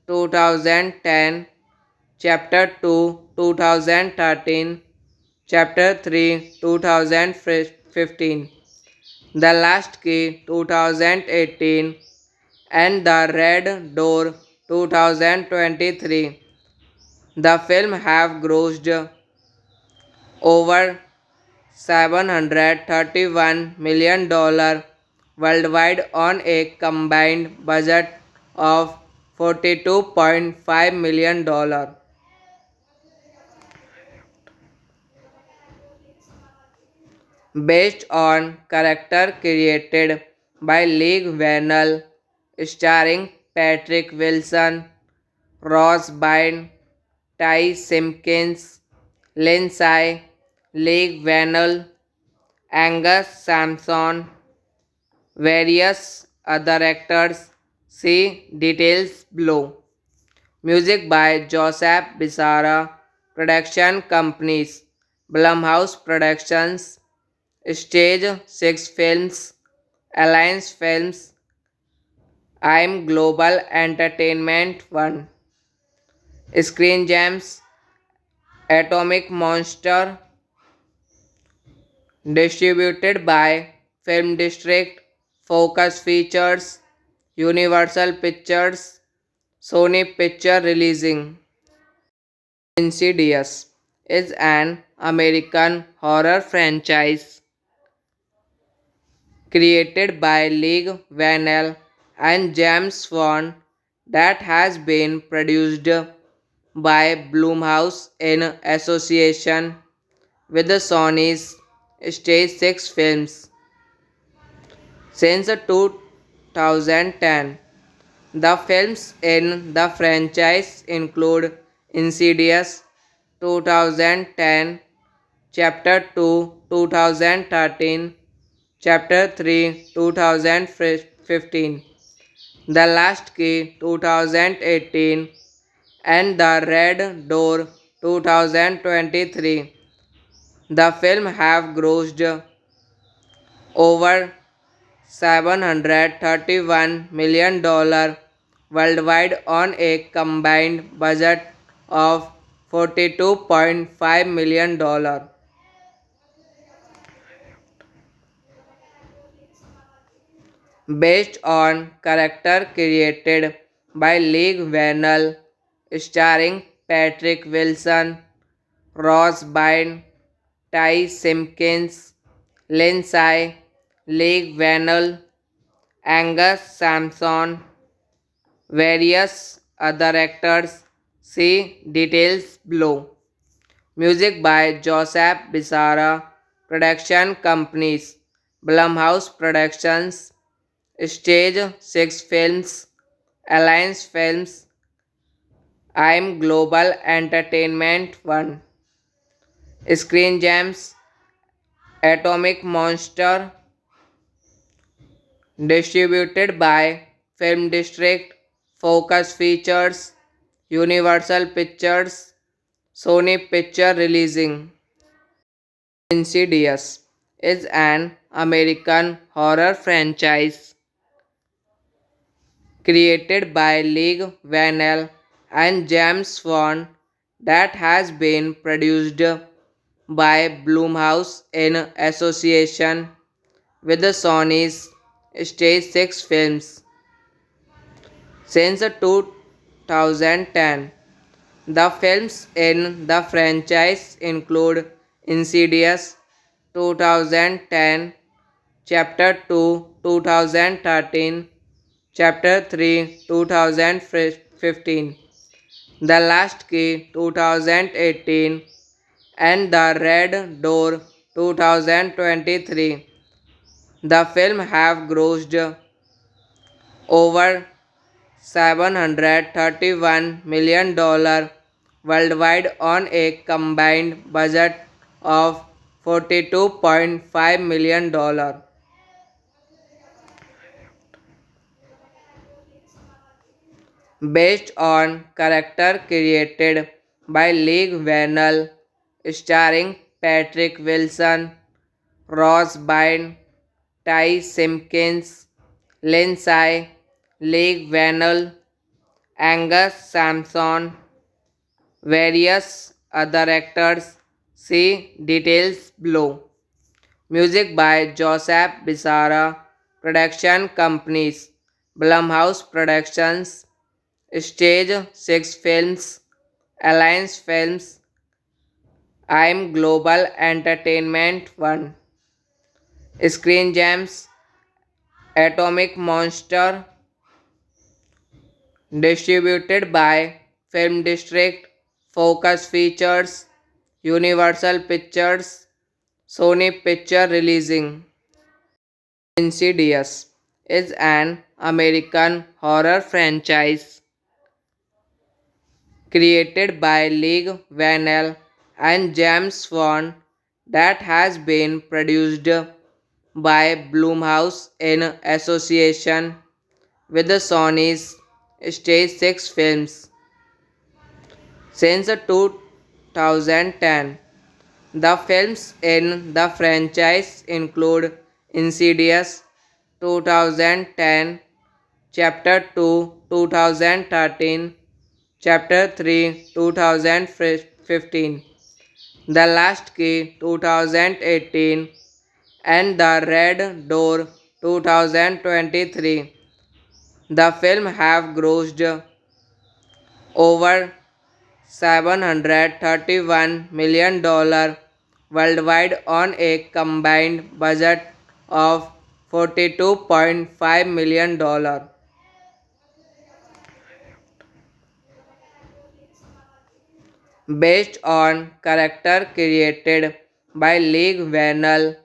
2010, Chapter 2 2013, Chapter 3 2015, The Last Key 2018, and The Red Door 2023. The film have grossed over $731 million worldwide on a combined budget of $42.5 million. Based on character created by Lee Vanell, starring Patrick Wilson, Ross Byrne, Ty Simpkins, Lindsay, Lee Vanell, Angus Sampson, various other actors. See details below. Music by Joseph Bissara. Production companies: Blumhouse Productions, Stage 6 Films, Alliance Films, I'm Global Entertainment 1, Screen Gems, Atomic Monster. Distributed by Film District, Focus Features, Universal Pictures, Sony Picture Releasing. Insidious is an American horror franchise created by Lee Vanell and James Wan that has been produced by Blumhouse in association with the Sony's Stage 6 Films. Since 2010, the films in the franchise include Insidious 2010, Chapter 2 2013, Chapter 3 2015, The Last Key 2018, and The Red Door 2023. The film have grossed over $731 million worldwide on a combined budget of $42.5 million. Based on character created by Lee Vannell, starring Patrick Wilson, Ross Byrne, Ty Simpkins, Lindsay, Lee Vannell, Angus Sampson, various other actors. See details below. Music by Joseph Bissara. Production companies: Blumhouse Productions, Stage 6 Films, Alliance Films, I'm Global Entertainment 1, Screen Gems, Atomic Monster, distributed by Film District, Focus Features, Universal Pictures, Sony Picture Releasing. Insidious is an American horror franchise created by Lee Vannell and James Wan that has been produced by Blumhouse in association with the Sony's Stage 6 Films. Since 2010, the films in the franchise include Insidious 2010, Chapter 2 2013, Chapter 3 2015, The Last Key 2018, and The Red Door 2023. The film have grossed over $731 million worldwide on a combined budget of $42.5 million. Based on character created by Lee Vannell, starring Patrick Wilson, Ross Byrne, Ty Simpkins, Lindsay, Lee Vannell, Angus Sampson, various other actors. See details below. Music by Joseph Bissara. Production companies: Blumhouse Productions, Stage 6 Films, Alliance Films, I'm Global Entertainment 1, Screen Gems, Atomic Monster, distributed by Film District, Focus Features, Universal Pictures, Sony Picture Releasing. Insidious is an American horror franchise created by Lee Vannell and James Wan that has been produced by Blumhouse in association with the Sony's Stage 6 Films. Since 2010, the films in the franchise include Insidious 2010, Chapter 2 2013, Chapter 3 2015, The Last Key 2018, and The Red Door 2023. The film have grossed over $731 million worldwide on a combined budget of $42.5 million. Based on character created by Lee Vannell,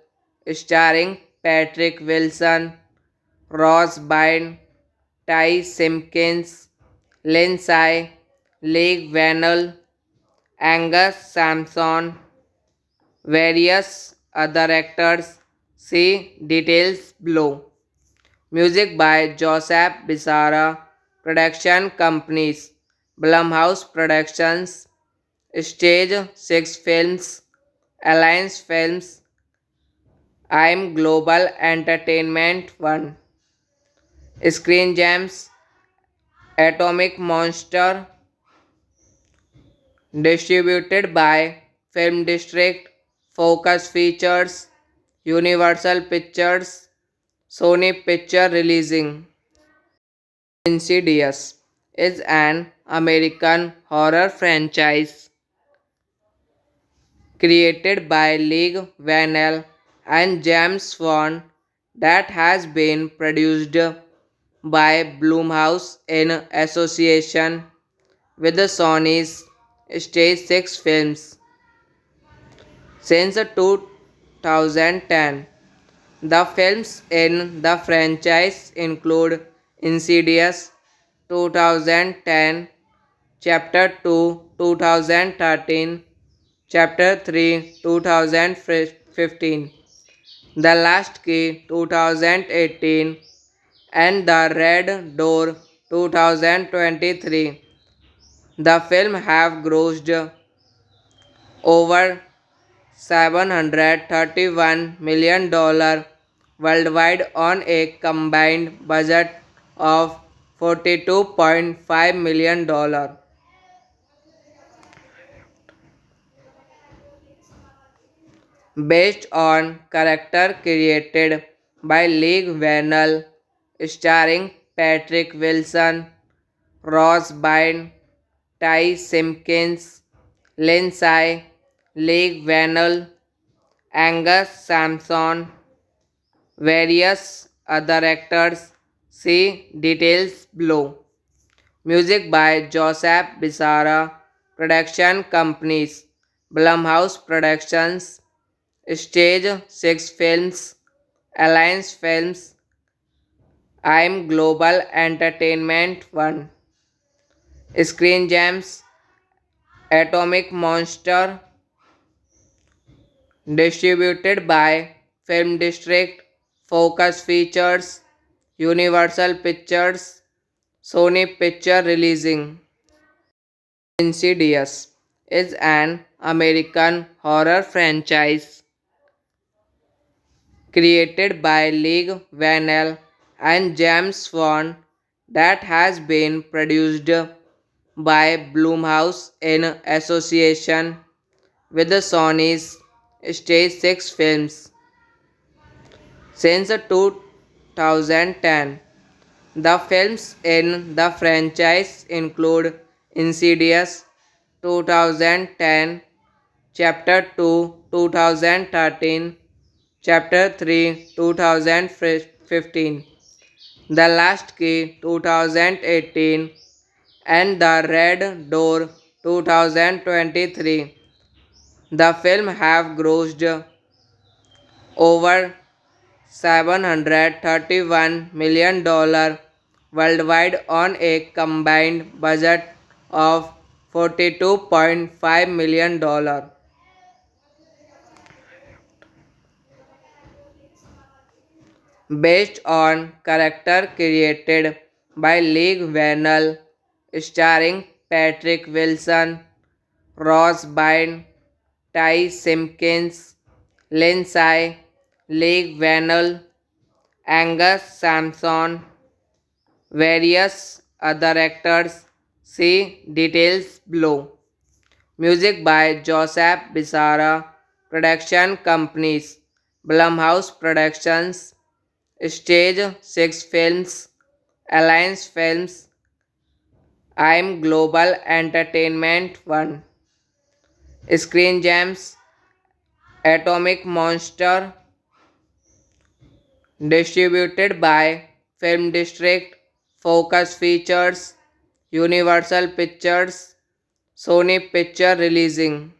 starring Patrick Wilson, Ross Byrne, Ty Simpkins, Lindsay, Lee Vannell, Angus Sampson, various other actors. See details below. Music by Joseph Bissara. Production companies: Blumhouse Productions, Stage 6 Films, Alliance Films, I'm Global Entertainment 1, Screen Gems, Atomic Monster, distributed by Film District, Focus Features, Universal Pictures, Sony Picture Releasing. Insidious is an American horror franchise created by Lee Vanell and James Wan that has been produced by Blumhouse in association with the Sony's Stage 6 Films. Since 2010, the films in the franchise include Insidious 2010, Chapter 2 2013, Chapter 3 2015, The Last Key 2018, and The Red Door 2023. The film have grossed over $731 million worldwide on a combined budget of $42.5 million. Based on character created by Lee Vanell, starring Patrick Wilson, Ross Byrne, Ty Simpkins, Lindsay, Lee Vanell, Angus Sampson, various other actors. See details below. Music by Joseph Bissara. Production companies: Blumhouse Productions, Stage 6 Films, Alliance Films, I'm Global Entertainment 1, Screen Gems, Atomic Monster, distributed by Film District, Focus Features, Universal Pictures, Sony Picture Releasing. Insidious is an American horror franchise created by Lee Vanell and James Wan that has been produced by Blumhouse in association with the Sony's Stage 6 Films. Since 2010, the films in the franchise include Insidious 2010, Chapter 2 2013, Chapter 3 2015, The Last Key 2018, and The Red Door 2023. The film have grossed over $731 million worldwide on a combined budget of $42.5 million. Based on character created by Lee Vanell, starring Patrick Wilson, Ross Byrne, Ty Simpkins, Lindsay, Lee Vanell, Angus Sampson, various other actors. See details below. Music by Joseph Bissara. Production companies: Blumhouse Productions, Stage 6 Films, Alliance Films, I'm Global Entertainment 1, Screen Gems, Atomic Monster, distributed by Film District, Focus Features, Universal Pictures, Sony Picture Releasing.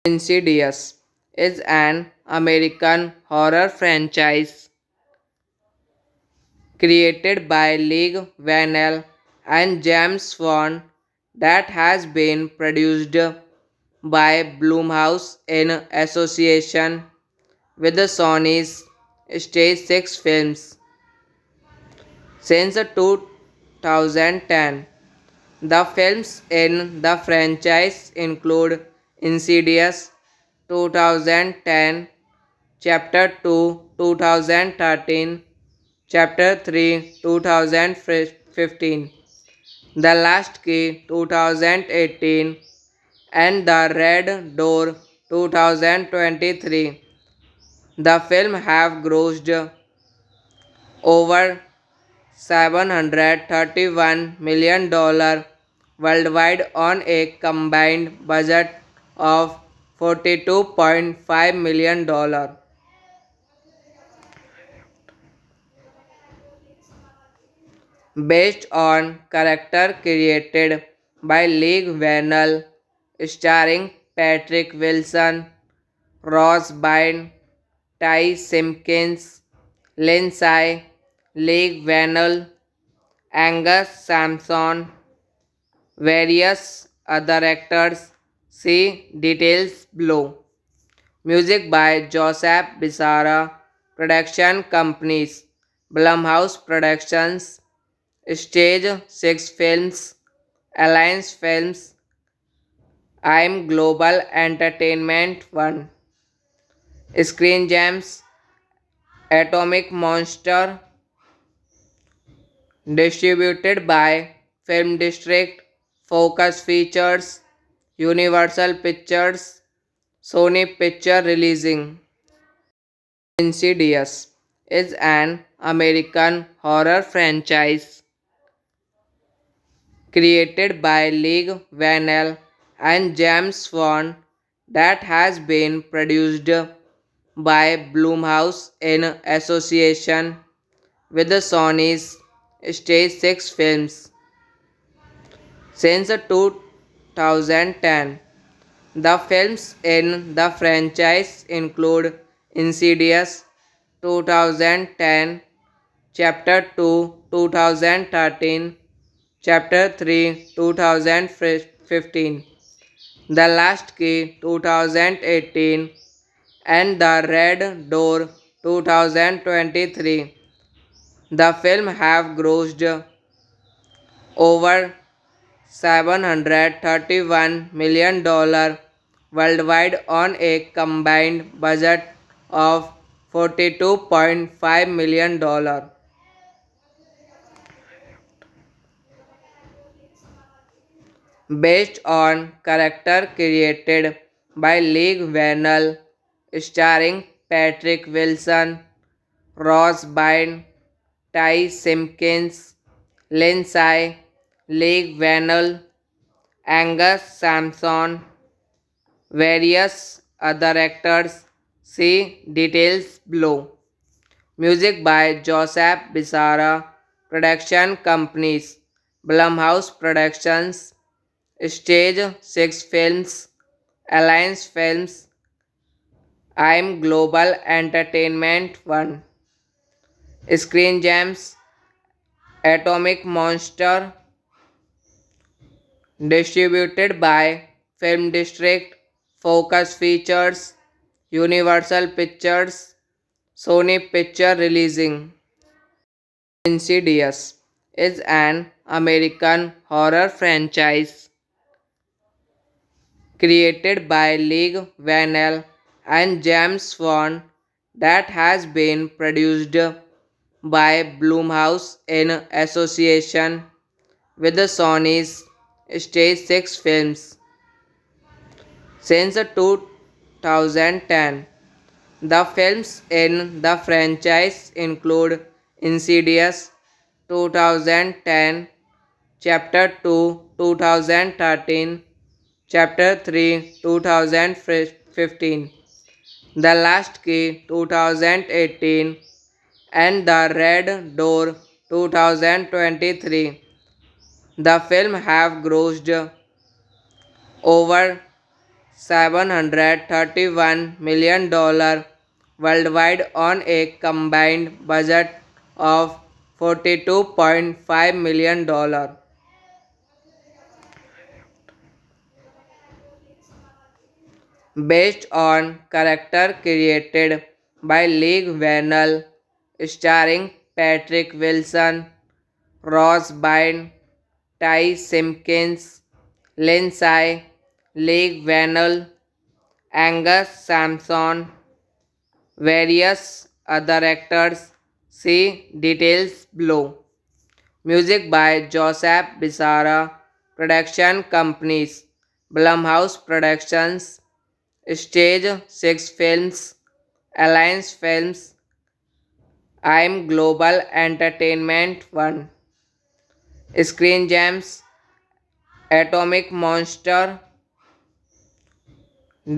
Insidious is an American horror franchise created by Lee Vanell and James Wan that has been produced by Blumhouse in association with the Sony's Stage 6 Films. Since 2010, The films in the franchise include Insidious 2010, Chapter 2 2013, Chapter 3 2015, The Last Key 2018, and The Red Door 2023. The film have grossed over $731 million worldwide on a combined budget of $42.5 million. Based on character created by Leigh Whannell, starring Patrick Wilson, Ross Byrne, Ty Simpkins, Lindsay, Leigh Whannell, Angus Sampson, various other actors. See details below. Music by Joseph Bissara. Production companies: Blumhouse Productions, Stage 6 Films, Alliance Films, I'm Global Entertainment 1, Screen Gems, Atomic Monster, distributed by Film District, Focus Features, Universal Pictures, Sony Picture Releasing. Insidious is an American horror franchise created by Leigh Whannell and James Wan that has been produced by Blumhouse in association with the Sony's Stage 6 Films. Since 2010, the films in the franchise include Insidious 2010, Chapter 2 2013, Chapter 3 2015, The Last Key 2018, and The Red Door 2023. The film have grossed over $731 million worldwide on a combined budget of $42.5 million. Based on character created by Leigh Whannell, starring Patrick Wilson, Ross Byrne, Ty Simpkins, Lindsay, Leigh Whannell, Angus Sampson, various other actors. See details below. Music by Joseph Bissara. Production companies: Blumhouse Productions, Stage 6 Films, Alliance Films, I'm Global Entertainment 1, Screen Gems, Atomic Monster, distributed by Film District, Focus Features, Universal Pictures, Sony Picture Releasing. Insidious is an American horror franchise created by Leigh Whannell and James Wan that has been produced by Blumhouse in association with the Sony's Stage 6 Films. Since 2010, the films in the franchise include Insidious 2010, Chapter 2 2013, Chapter 3 2015, The Last Key 2018, and The Red Door 2023. The film have grossed over $731 million worldwide on a combined budget of $42.5 million. Based on character created by Leigh Whannell, starring Patrick Wilson, Ross Byrne, Ty Simpkins, Lindsay, Leigh Whannell, Angus Sampson, various other actors. See details below. Music by Joseph Bissara. Production companies: Blumhouse Productions, Stage 6 Films, Alliance Films, I'm Global Entertainment 1, Screen Gems, Atomic Monster,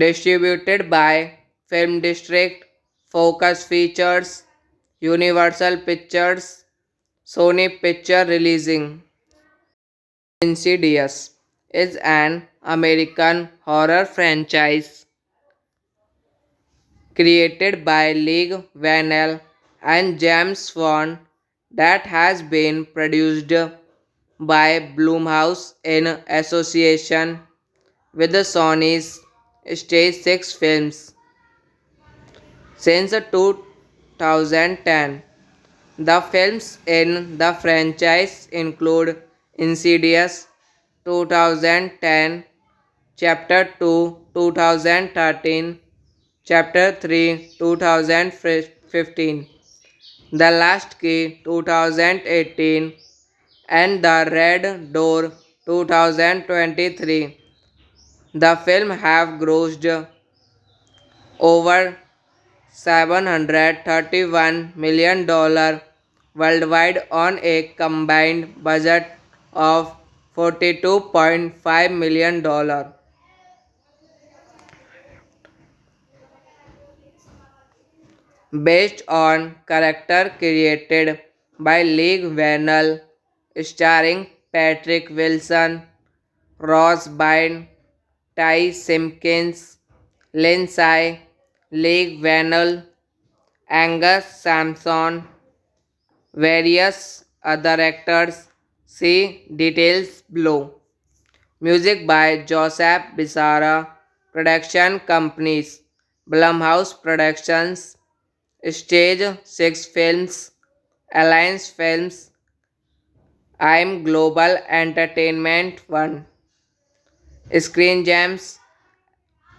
distributed by Film District, Focus Features, Universal Pictures, Sony Picture Releasing. Insidious is an American horror franchise created by Leigh Whannell and James Wan that has been produced by Blumhouse in association with the Sony's Stage 6 Films. Since 2010, the films in the franchise include Insidious 2010, Chapter 2 2013, Chapter 3 2015, The Last Key 2018, and The Red Door 2023. The film have grossed over $731 million worldwide on a combined budget of $42.5 million. Based on character created by Leigh Whannell, starring Patrick Wilson, Ross Byrne, Ty Simpkins, Lindsay, Leigh Whannell, Angus Sampson, various other actors. See details below. Music by Joseph Bissara. Production companies: Blumhouse Productions, Stage 6 Films, Alliance Films, I'm Global Entertainment 1, Screen Gems,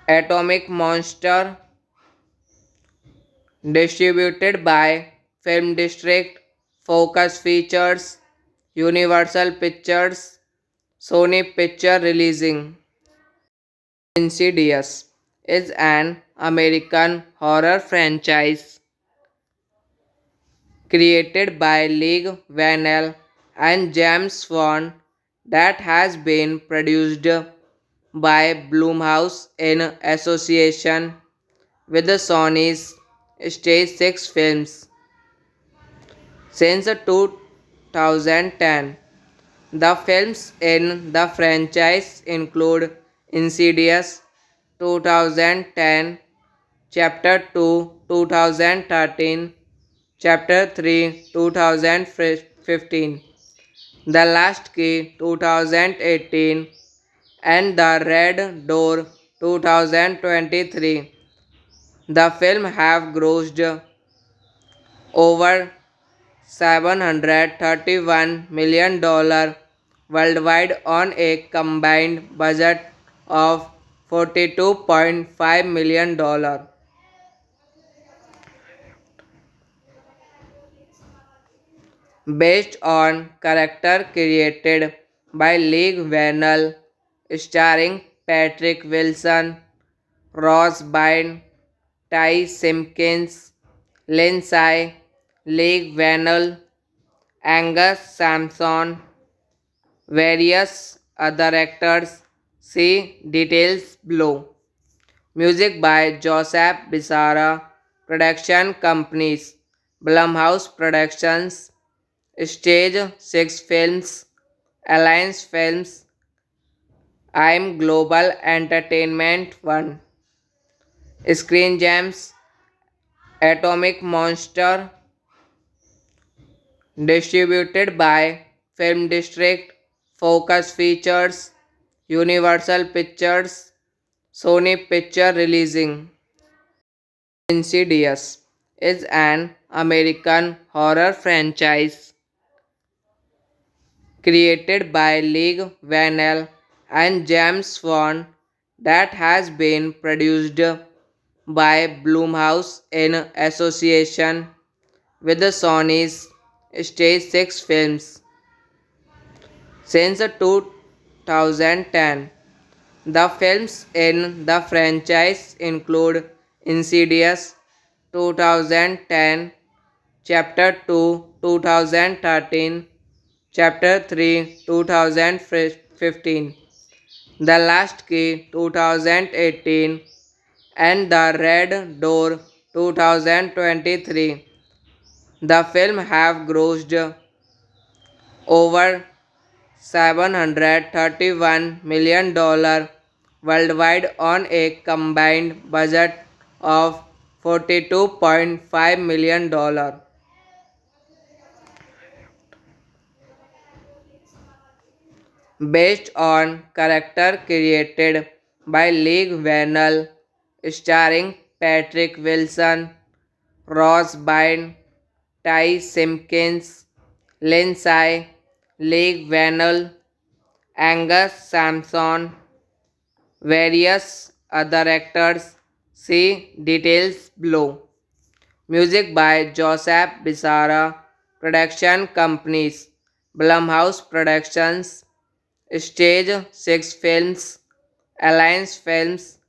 Atomic Monster, distributed by Film District, Focus Features, Universal Pictures, Sony Picture Releasing. Insidious is an American horror franchise created by Leigh Whannell and James Wan that has been produced by Blumhouse in association with the Sony's Stage 6 Films. Since 2010, the films in the franchise include Insidious 2010, Chapter 2 2013, Chapter 3 2015, The Last Key 2018, and The Red Door 2023. The film have grossed over $731 million worldwide on a combined budget of $42.5 million. Based on character created by Leigh Whannell, starring Patrick Wilson, Ross Byrne, Ty Simpkins, Lindsay, Leigh Whannell, Angus Sampson, various other actors. See details below. Music by Joseph Bissara. Production companies: Blumhouse Productions, Stage 6 Films, Alliance Films, I'm Global Entertainment 1, Screen Gems, Atomic Monster, distributed by Film District, Focus Features, Universal Pictures, Sony Picture Releasing. Insidious is an American horror franchise created by Lee Vanell and James Swan, that has been produced by Blumhouse in association with the Sony's Stage 6 Films. Since 2010, the films in the franchise include Insidious 2010, Chapter 2 2013, Chapter 3 2015, The Last Key 2018, and The Red Door 2023. The film have grossed over $731 million worldwide on a combined budget of $42.5 million. Based on character created by Lee Vanell, starring Patrick Wilson, Ross Byrne, Ty Simpkins, Lindsay, Lee Vanell, Angus Sampson, various other actors. See details below. Music by Joseph Bissara. Production companies: Blumhouse Productions, Stage 6 Films, Alliance Films,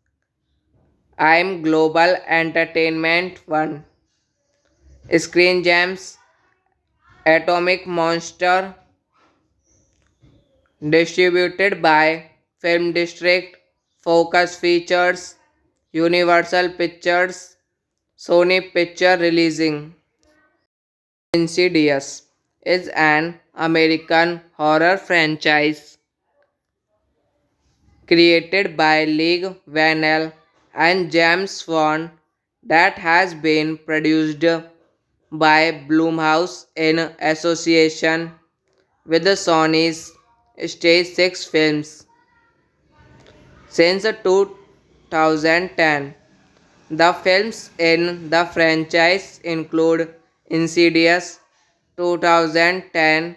I'm Global Entertainment 1, Screen Gems, Atomic Monster, distributed by Film District, Focus Features, Universal Pictures, Sony Picture Releasing. Insidious is an American horror franchise created by Lee Vanell and James Swan, that has been produced by Blumhouse in association with the Sony's Stage 6 Films. Since 2010, the films in the franchise include Insidious 2010,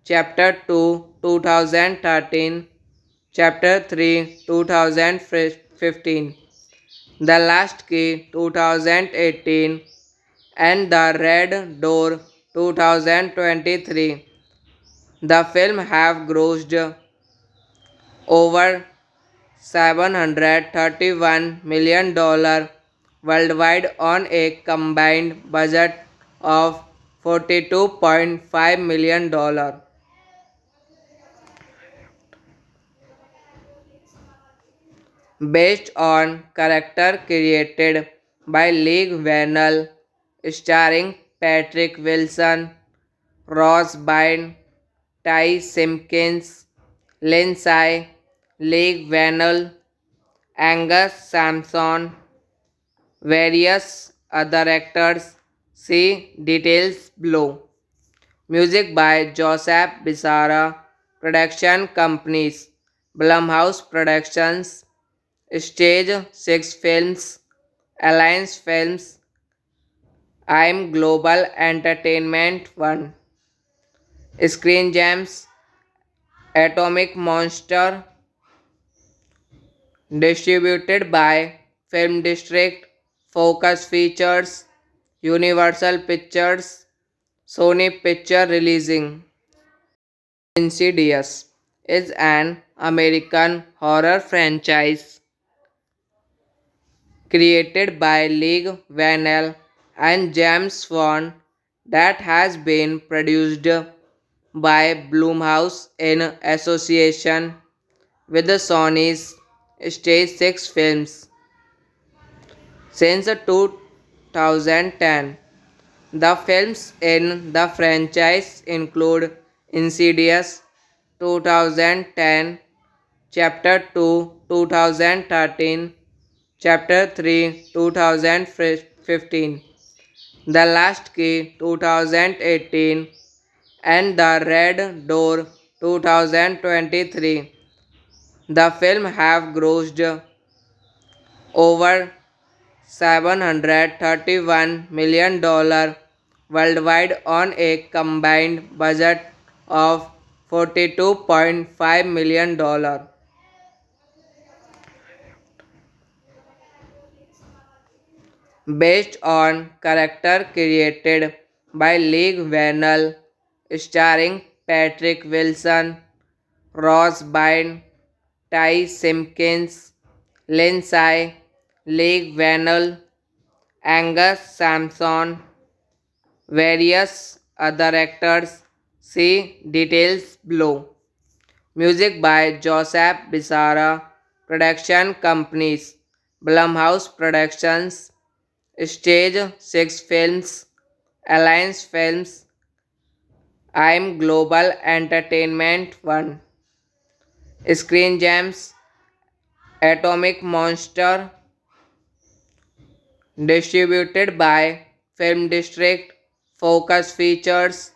Chapter 2 2013, Chapter 3 2015, The Last Key 2018, and The Red Door 2023. The film have grossed over $731 million worldwide on a combined budget of $42.5 million. Based on character created by Lee Vanell, starring Patrick Wilson, Ross Byrne, Ty Simpkins, Lindsay, Lee Vanell, Angus Sampson, various other actors. See details below. Music by Joseph Bissara. Production companies: Blumhouse Productions, Stage 6 Films, Alliance Films, I'm Global Entertainment 1, Screen Gems, Atomic Monster, distributed by Film District, Focus Features, Universal Pictures, Sony Picture Releasing. Insidious is an American horror franchise created by Lee Vanell and James Swan, that has been produced by Blumhouse in association with the Sony's Stage 6 Films. Since 2010, the films in the franchise include Insidious 2010, Chapter 2 2013, Chapter 3 2015, The Last Key 2018, and The Red Door 2023. The film have grossed over $731 million worldwide on a combined budget of $42.5 million. Based on character created by Lee Vannell, starring Patrick Wilson, Ross Byrne, Ty Simpkins, Lindsay, Lee Vannell, Angus Sampson, various other actors. See details below. Music by Joseph Bissara. Production companies: Blumhouse Productions, Stage 6 Films, Alliance Films, I'm Global Entertainment 1, Screen Gems, Atomic Monster, distributed by Film District, Focus Features,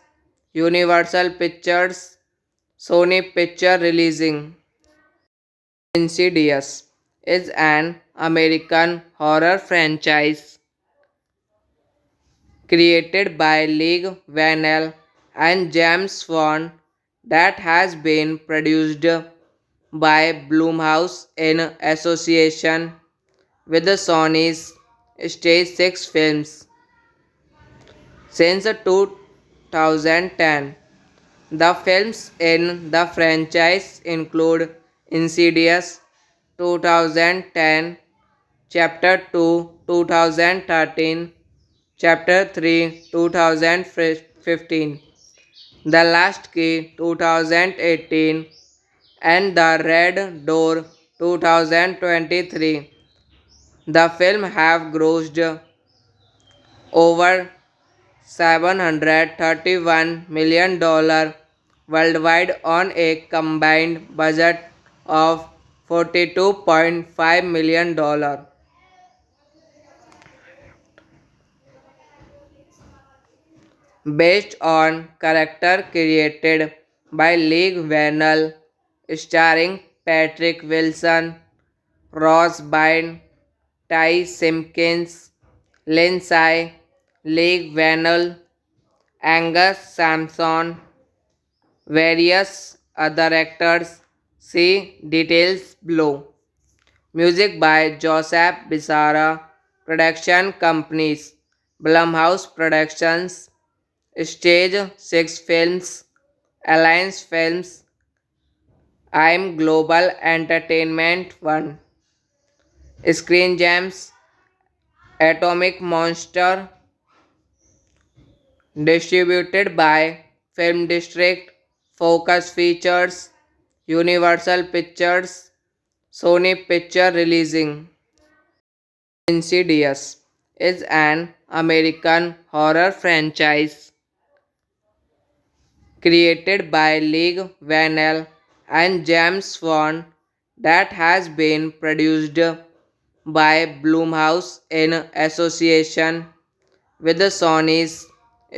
Universal Pictures, Sony Picture Releasing. Insidious is an American horror franchise created by Lee Vannell and James Wan that has been produced by Blumhouse in association with the Sony's Stage 6 Films. Since 2010, the films in the franchise include Insidious 2010, Chapter 2 2013, Chapter 3 2015, The Last Key 2018, and The Red Door 2023. The film have grossed over $731 million worldwide on a combined budget of $42.5 million. Based on character created by Lee Vannell, starring Patrick Wilson, Ross Byrne, Ty Simpkins, Lindsay, Lee Vannell, Angus Sampson, various other actors. See details below. Music by Joseph Bissara. Production companies: Blumhouse Productions, Stage 6 Films, Alliance Films, I'm Global Entertainment 1, Screen Gems, Atomic Monster, distributed by Film District, Focus Features, Universal Pictures, Sony Picture Releasing. Insidious is an American horror franchise created by Lee Vannell and James Wan that has been produced by Blumhouse in association with the Sony's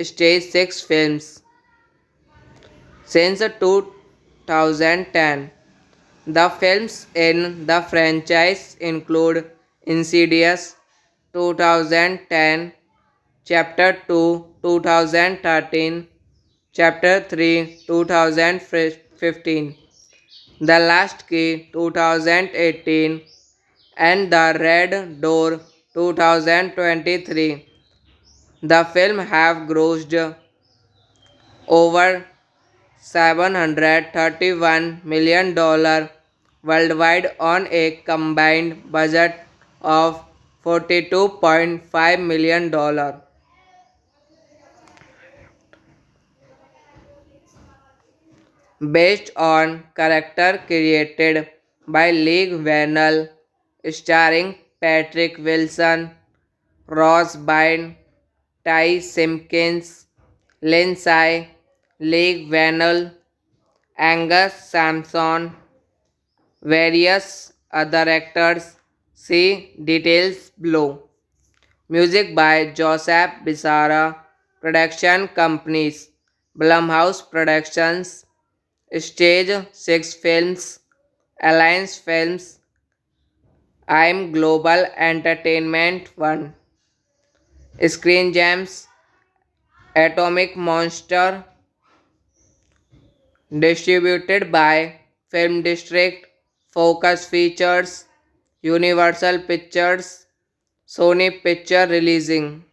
Stage 6 Films. Since 2010, the films in the franchise include Insidious 2010, Chapter 2 2013, Chapter 3 2015, The Last Key 2018, and The Red Door 2023. The film have grossed over $731 million worldwide on a combined budget of $42.5 million. Based on character created by Lee Vannell, starring Patrick Wilson, Ross Byrne, Ty Simpkins, Lindsay, Lee Vannell, Angus Sampson, various other actors. See details below. Music by Joseph Bissara. Production companies: Blumhouse Productions, Stage 6 Films, Alliance Films, I'm Global Entertainment 1, Screen Gems, Atomic Monster, Distributed by Film District, Focus Features, Universal Pictures, Sony Picture Releasing.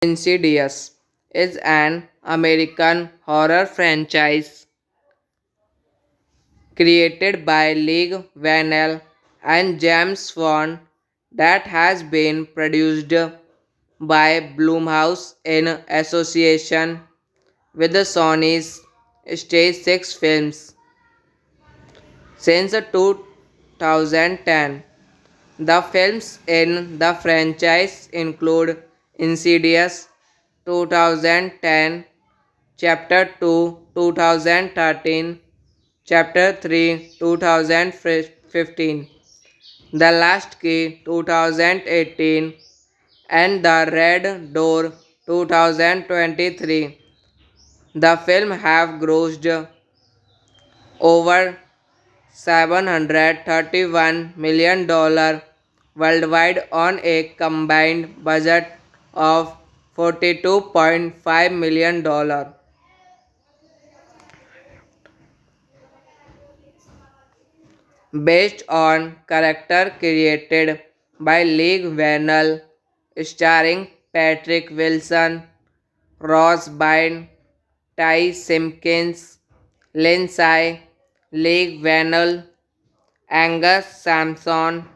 Insidious is an American horror franchise created by Leigh Whannell and James Wan that has been produced by Blumhouse in association with the Sony's Stage 6 Films. Since 2010, the films in the franchise include Insidious 2010, Chapter 2 2013, Chapter 3 2015, The Last Key 2018, and The Red Door 2023. The film have grossed over $731 million worldwide on a combined budget of $42.5 million. Based on character created by Leigh Whannell, starring Patrick Wilson, Ross Byrne, Ty Simpkins, Lindsay, Leigh Whannell, Angus Sampson,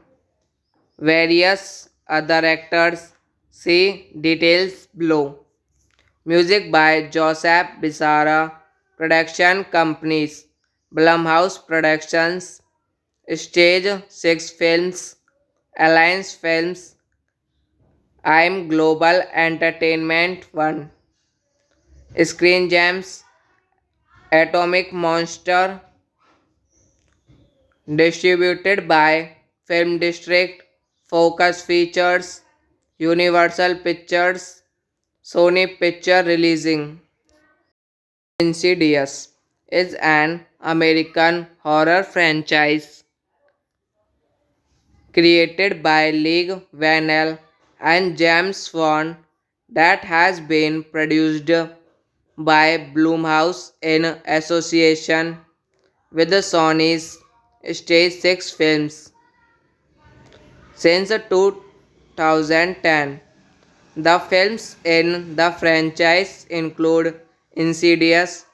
various other actors. See details below. Music by Joseph Bissara. Production companies: Blumhouse Productions, Stage 6 Films, Alliance Films, I'm Global Entertainment 1, Screen Gems, Atomic Monster. Distributed by Film District, Focus Features, Universal Pictures, Sony Picture Releasing. Insidious is an American horror franchise created by Leigh Whannell and James Wan that has been produced by Blumhouse in association with the Sony's Stage 6 Films. Since 2010, the films in the franchise include Insidious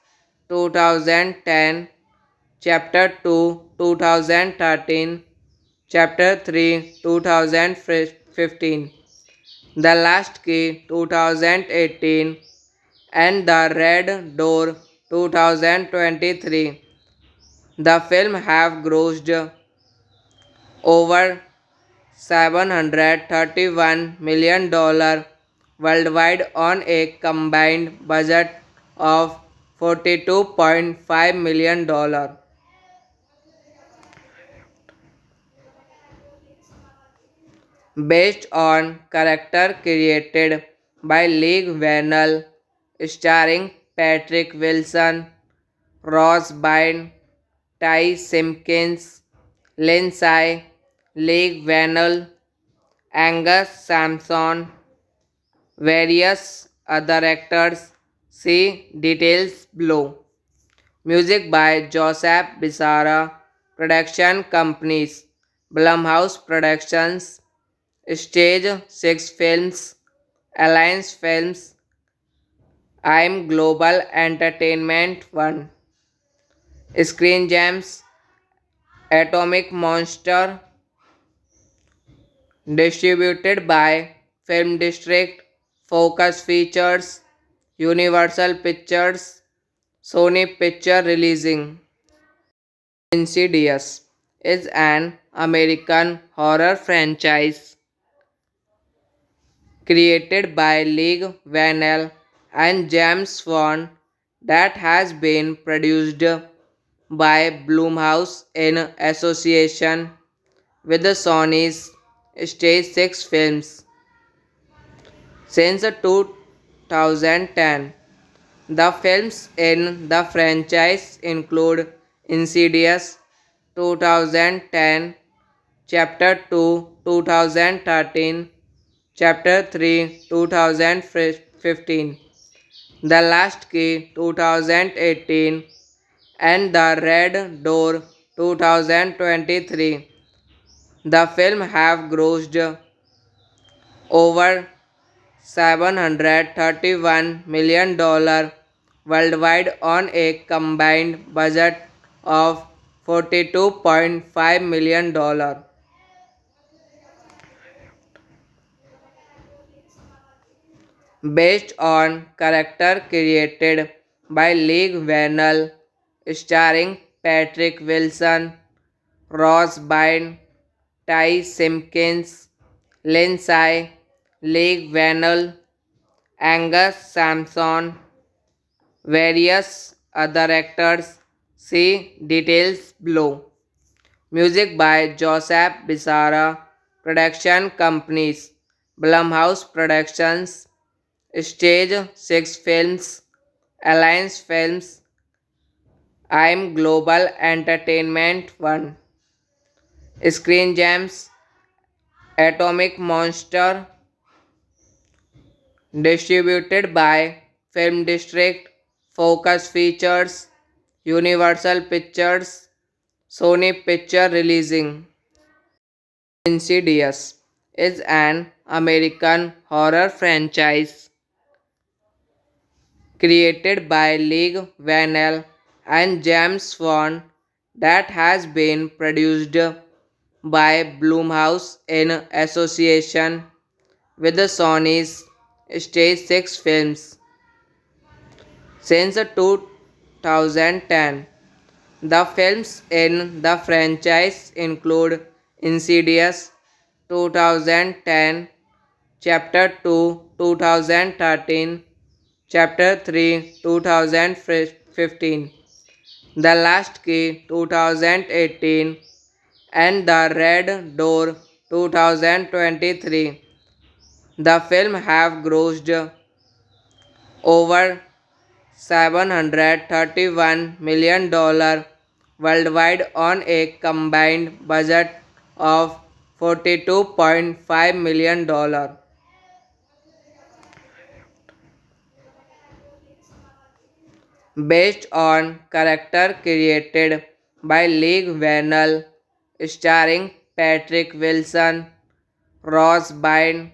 2010, Chapter 2 2013, Chapter 3 2015, The Last Key 2018, and The Red Door 2023. The film have grossed over $731 million worldwide on a combined budget of $42.5 million. Based on character created by Leigh Whannell, starring Patrick Wilson, Ross Byrne, Ty Simpkins, Lindsay, Leigh Whannell, Angus Sampson, various other actors. See details below. Music by Joseph Bissara. Production companies: Blumhouse Productions, Stage 6 Films, Alliance Films, I'm Global Entertainment 1, Screen Gems, Atomic Monster. Distributed by Film District, Focus Features, Universal Pictures, Sony Picture Releasing. Insidious is an American horror franchise created by Leigh Whannell and James Wan that has been produced by Blumhouse in association with the Sony's Stage 6 Films. Since 2010, the films in the franchise include Insidious 2010, Chapter 2 2013, Chapter 3 2015, The Last Key 2018, and The Red Door 2023. The film have grossed over $731 million worldwide on a combined budget of $42.5 million. Based on character created by Lee Vannell, starring Patrick Wilson, Ross Byrne, Ty Simpkins, Lindsay, Lee Vannell, Angus Sampson, various other actors. See details below. Music by Joseph Bissara. Production companies: Blumhouse Productions, Stage 6 Films, Alliance Films, I'm Global Entertainment 1, Screen Gems, Atomic Monster, distributed by Film District, Focus Features, Universal Pictures, Sony Picture Releasing. Insidious is an American horror franchise created by Lee Vannell and James Wan that has been produced by Blumhouse in association with the Sony's Stage 6 Films. Since 2010, the films in the franchise include Insidious 2010, Chapter 2 2013, Chapter 3 2015, The Last Key 2018, and The Red Door 2023. The film have grossed over $731 million worldwide on a combined budget of $42.5 million. Based on character created by Lee Vannell, starring Patrick Wilson, Ross Byrne,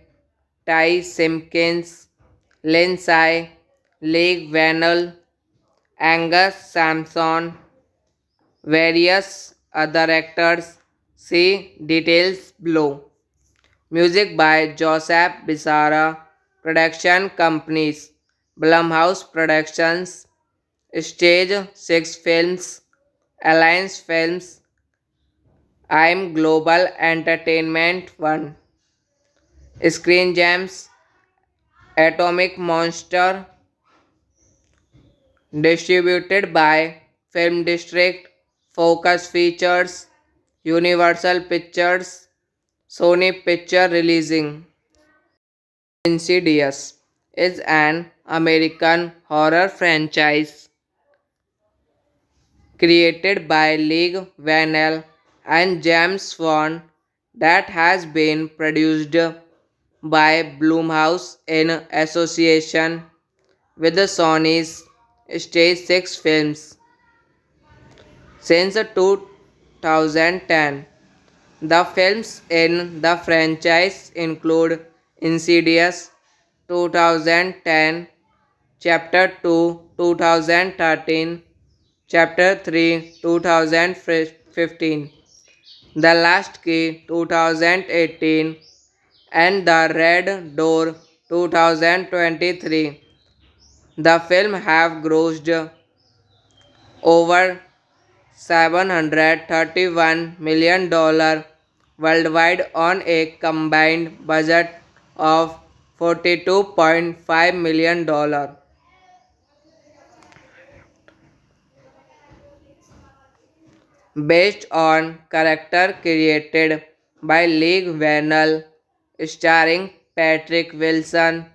Ty Simpkins, Lindsay, Lee Vannell, Angus Sampson, various other actors. See details below. Music by Joseph Bissara. Production companies: Blumhouse Productions, Stage 6 Films, Alliance Films, I'm Global Entertainment 1, Screen Gems, Atomic Monster, distributed by Film District, Focus Features, Universal Pictures, Sony Picture Releasing. Insidious is an American horror franchise created by Lee Vannell and James Wan that has been produced by Blumhouse in association with the Sony's Stage 6 Films. Since 2010, the films in the franchise include Insidious 2010, Chapter 2 2013, Chapter 3 2015, The Last Key 2018, and The Red Door 2023. The film have grossed over $731 million worldwide on a combined budget of $42.5 million. Based on character created by Lee Vannell, starring Patrick Wilson,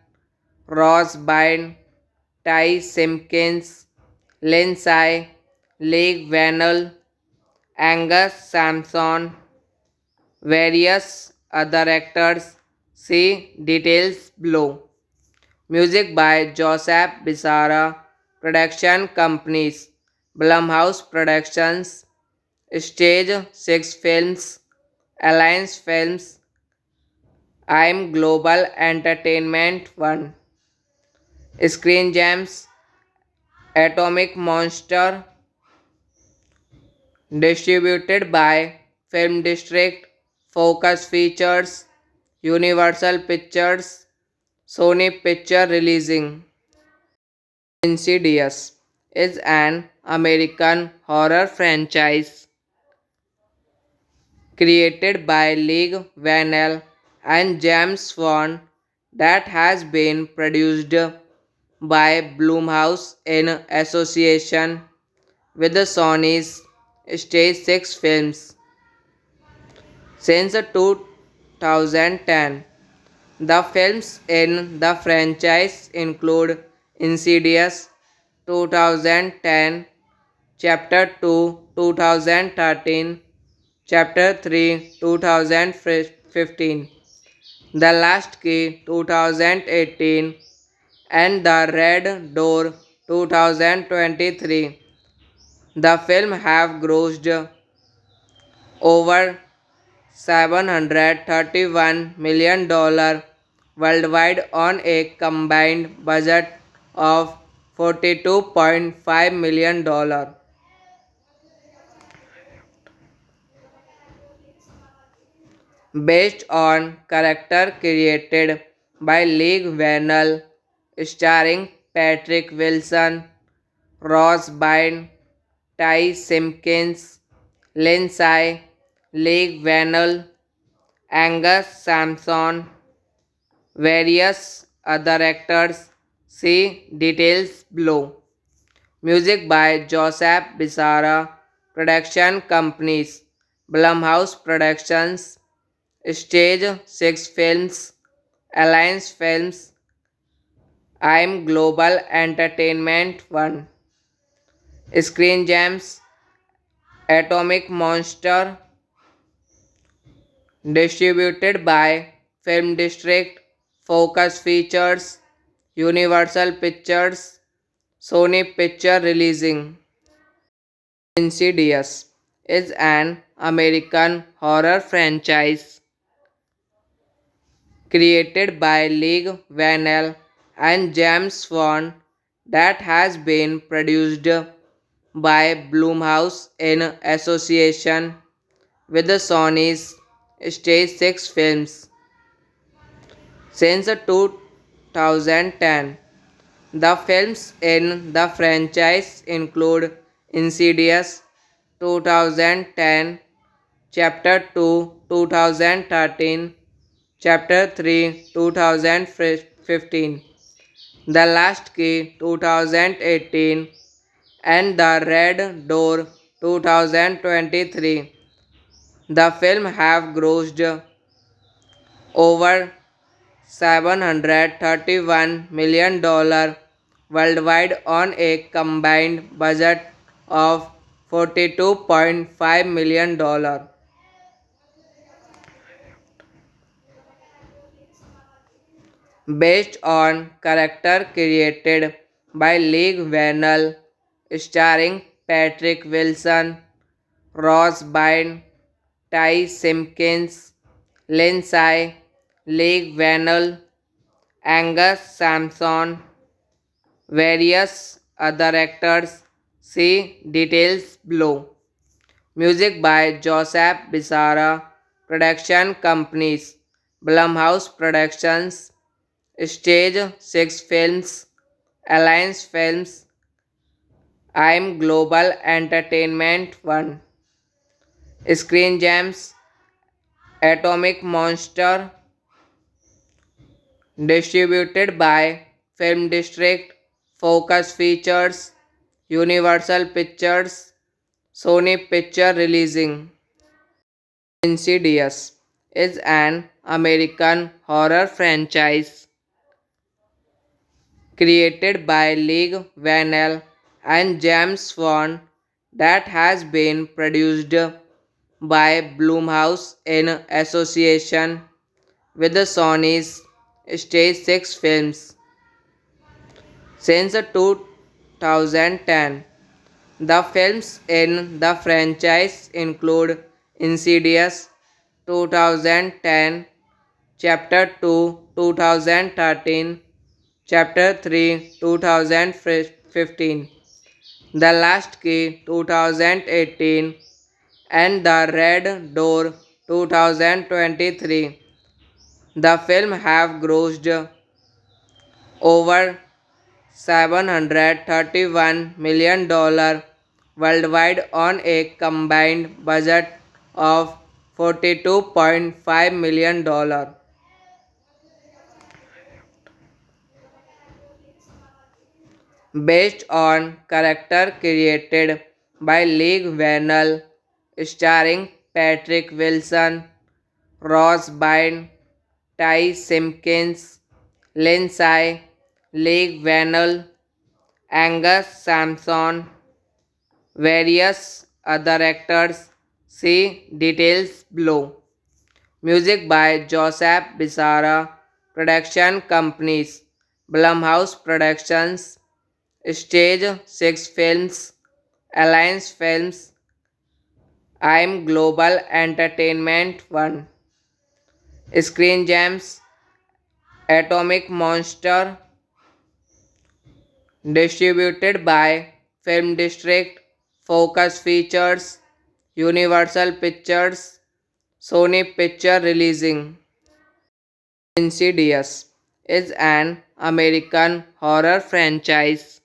Ross Byrne, Ty Simpkins, Lindsay, Lee Vannell, Angus Sampson, various other actors. See details below. Music by Joseph Bissara. Production companies: Blumhouse Productions, Stage 6 Films, Alliance Films, I'm Global Entertainment 1, Screen Gems, Atomic Monster, distributed by Film District, Focus Features, Universal Pictures, Sony Picture Releasing. Insidious is an American horror franchise created by Lee Vanell and James Wan that has been produced by Blumhouse in association with the Sony's Stage 6 Films. Since 2010, the films in the franchise include Insidious 2010, Chapter 2 2013, Chapter 3 2015, The Last Key 2018, and The Red Door 2023. The film have grossed over $731 million worldwide on a combined budget of $42.5 million. Based on character created by Lee Vanell, starring Patrick Wilson, Ross Byrne, Ty Simpkins, Lindsay, Lee Vanell, Angus Sampson, various other actors. See details below. Music by Joseph Bissara. Production companies: Blumhouse Productions, Stage 6 Films, Alliance Films, I'm Global Entertainment 1, Screen Gems, Atomic Monster, distributed by Film District, Focus Features, Universal Pictures, Sony Picture Releasing. Insidious is an American horror franchise created by Lee Vanell and James Wan that has been produced by Blumhouse in association with the Sony's Stage 6 Films. Since 2010, the films in the franchise include Insidious 2010, Chapter 2 2013, Chapter 3 2015, The Last Key 2018, and The Red Door 2023. The film have grossed over $731 million worldwide on a combined budget of $42.5 million. Based on character created by Lee Vanell, starring Patrick Wilson, Ross Byrne, Ty Simpkins, Lindsay, Lee Vanell, Angus Sampson, various other actors. See details below. Music by Joseph Bissara. Production companies: Blumhouse Productions, Stage 6 Films, Alliance Films, I'm Global Entertainment 1, Screen Gems, Atomic Monster, distributed by Film District, Focus Features, Universal Pictures, Sony Picture Releasing. Insidious is an American horror franchise created by Lee Vanell and James Wan that has been produced by Blumhouse in association with the Sony's Stage 6 Films. Since 2010, The films in the franchise include Insidious 2010, Chapter 2 2013, Chapter 3 2015, The Last Key 2018, and The Red Door 2023. The film have grossed over $731 million worldwide on a combined budget of $42.5 million. Based on character created by Lee Vannell, starring Patrick Wilson, Ross Byrne, Ty Simpkins, Lindsay, Lee Vannell, Angus Sampson, various other actors. See details below. Music by Joseph Bissara. Production companies: Blumhouse Productions, Stage 6 Films, Alliance Films, I'm Global Entertainment 1, Screen Gems, Atomic Monster, distributed by Film District, Focus Features, Universal Pictures, Sony Picture Releasing. Insidious is an American horror franchise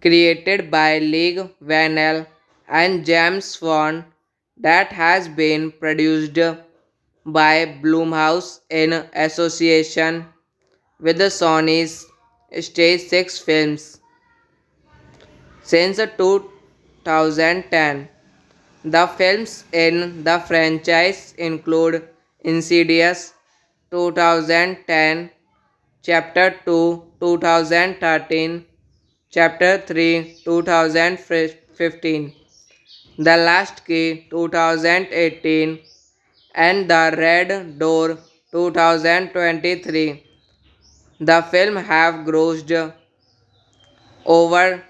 created by Lee Vannell and James Wan that has been produced by Blumhouse in association with the Sony's Stage 6 Films. Since 2010, the films in the franchise include Insidious 2010, Chapter 2 2013, Chapter 3 2015, The Last Key 2018, and The Red Door 2023. The film have grossed over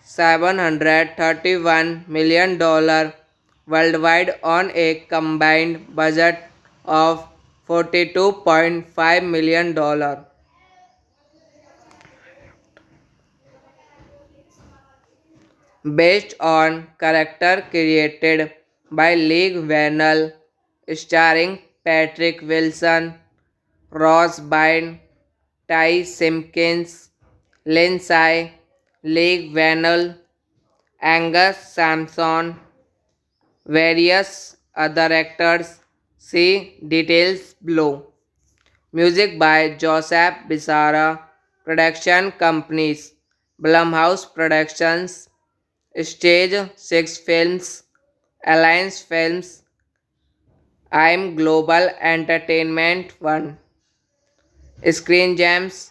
$731 million worldwide on a combined budget of $42.5 million. Based on character created by Lee Vannell, starring Patrick Wilson, Ross Byrne, Ty Simpkins, Lindsay, Lee Vannell, Angus Sampson, various other actors. See details below. Music by Joseph Bissara. Production companies: Blumhouse Productions, Stage 6 Films, Alliance Films, I'm Global Entertainment 1, Screen Gems,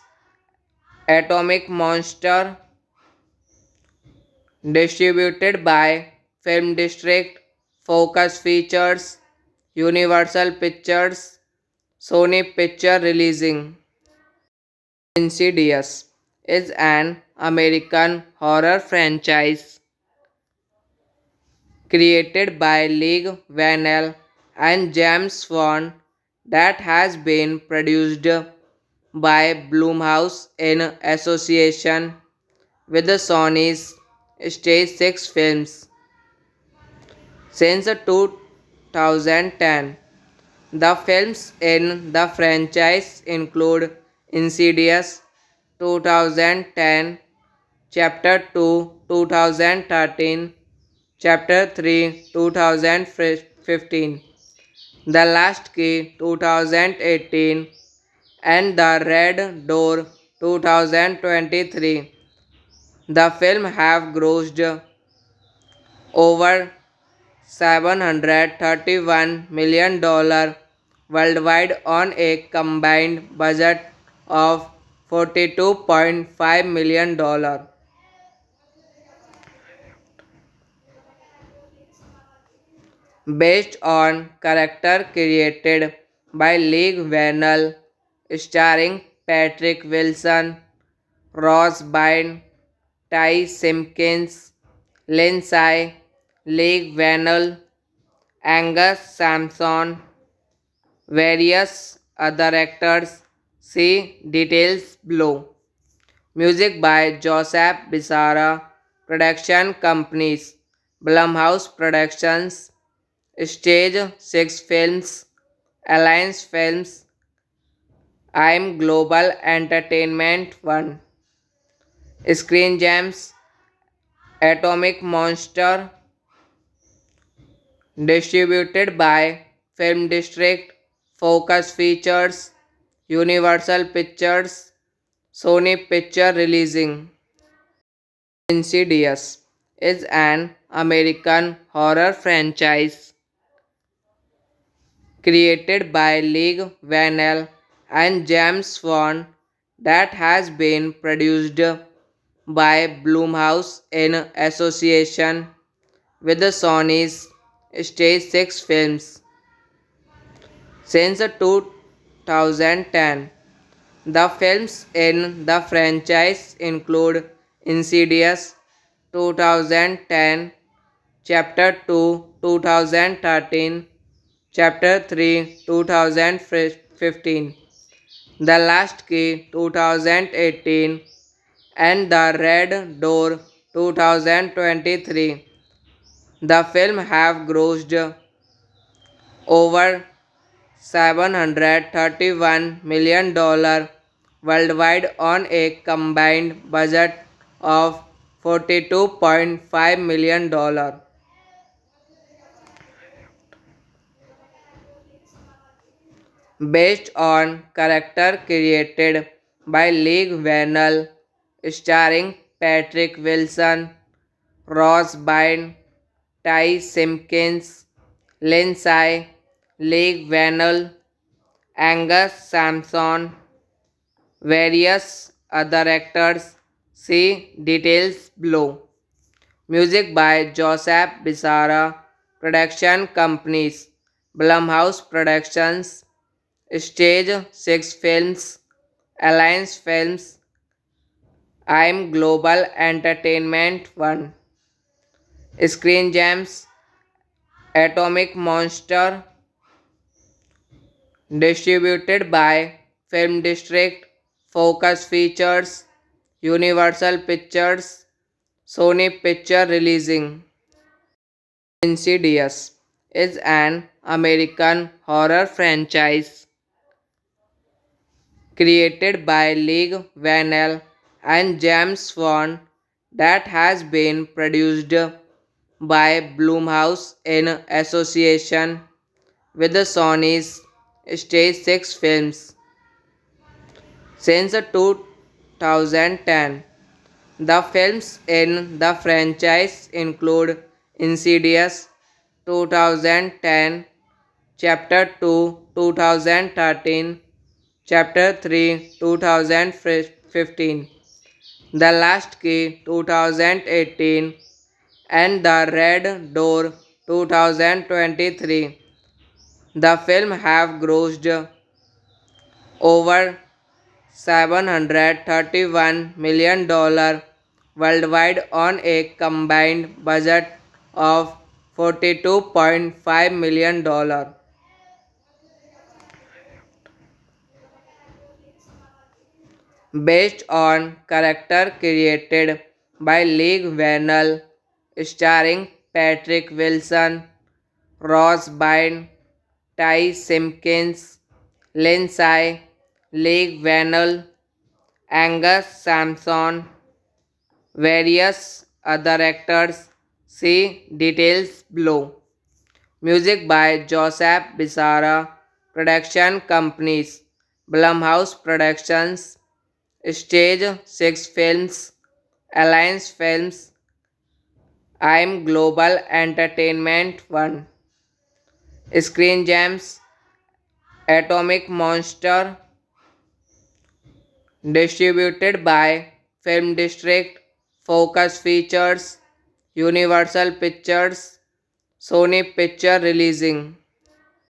Atomic Monster, distributed by Film District, Focus Features, Universal Pictures, Sony Picture Releasing. Insidious is an American horror franchise created by Lee Vannell and James Wan that has been produced by Blumhouse in association with the Sony's Stage 6 Films. Since 2010, the films in the franchise include Insidious 2010, Chapter 2 2013, Chapter 3 2015, The Last Key 2018, and The Red Door 2023. The film have grossed over $731 million worldwide on a combined budget of $42.5 million. Based on character created by Lee Vannell, starring Patrick Wilson, Ross Byrne, Ty Simpkins, Lindsay, Leigh Whannell, Angus Sampson, various other actors. See details below. Music by Joseph Bissara. Production companies: Blumhouse Productions, Stage 6 Films, Alliance Films, I'm Global Entertainment 1, Screen Gems, Atomic Monster, distributed by Film District, Focus Features, Universal Pictures, Sony Picture Releasing. Insidious is an American horror franchise created by Leigh Whannell and James Wan that has been produced by Blumhouse in association with the Sony's Stage 6 Films. Since 2010, the films in the franchise include Insidious 2010, Chapter 2 2013, Chapter 3 2015, The Last Key 2018, and The Red Door 2023. The film have grossed over $731 million worldwide on a combined budget of $42.5 million. Based on character created by Leigh Whannell, starring Patrick Wilson, Ross Byrne, Ty Simpkins, Lindsay, Leigh Whannell, Angus Sampson, various other actors. See details below. Music by Joseph Bissara. Production companies: Blumhouse Productions, Stage 6 Films, Alliance Films, I'm Global Entertainment 1, Screen Gems, Atomic Monster, distributed by Film District, Focus Features, Universal Pictures, Sony Picture Releasing. Insidious is an American horror franchise created by Leigh Whannell and James Wan that has been produced by Blumhouse in association with the Sony's Stage 6 Films. Since 2010, the films in the franchise include Insidious 2010, Chapter 2 2013, Chapter 3 2015, The Last Key 2018, and The Red Door 2023. The film have grossed over $731 million worldwide on a combined budget of $42.5 million. Based on character created by Leigh Whannell, starring Patrick Wilson, Ross Byrne, Ty Simpkins, Lindsay, Leigh Whannell, Angus Sampson, various other actors. See details below. Music by Joseph Bissara. Production companies: Blumhouse Productions, Stage 6 Films, Alliance Films, I'm Global Entertainment 1, Screen Gems, Atomic Monster, distributed by Film District, Focus Features, Universal Pictures, Sony Picture Releasing.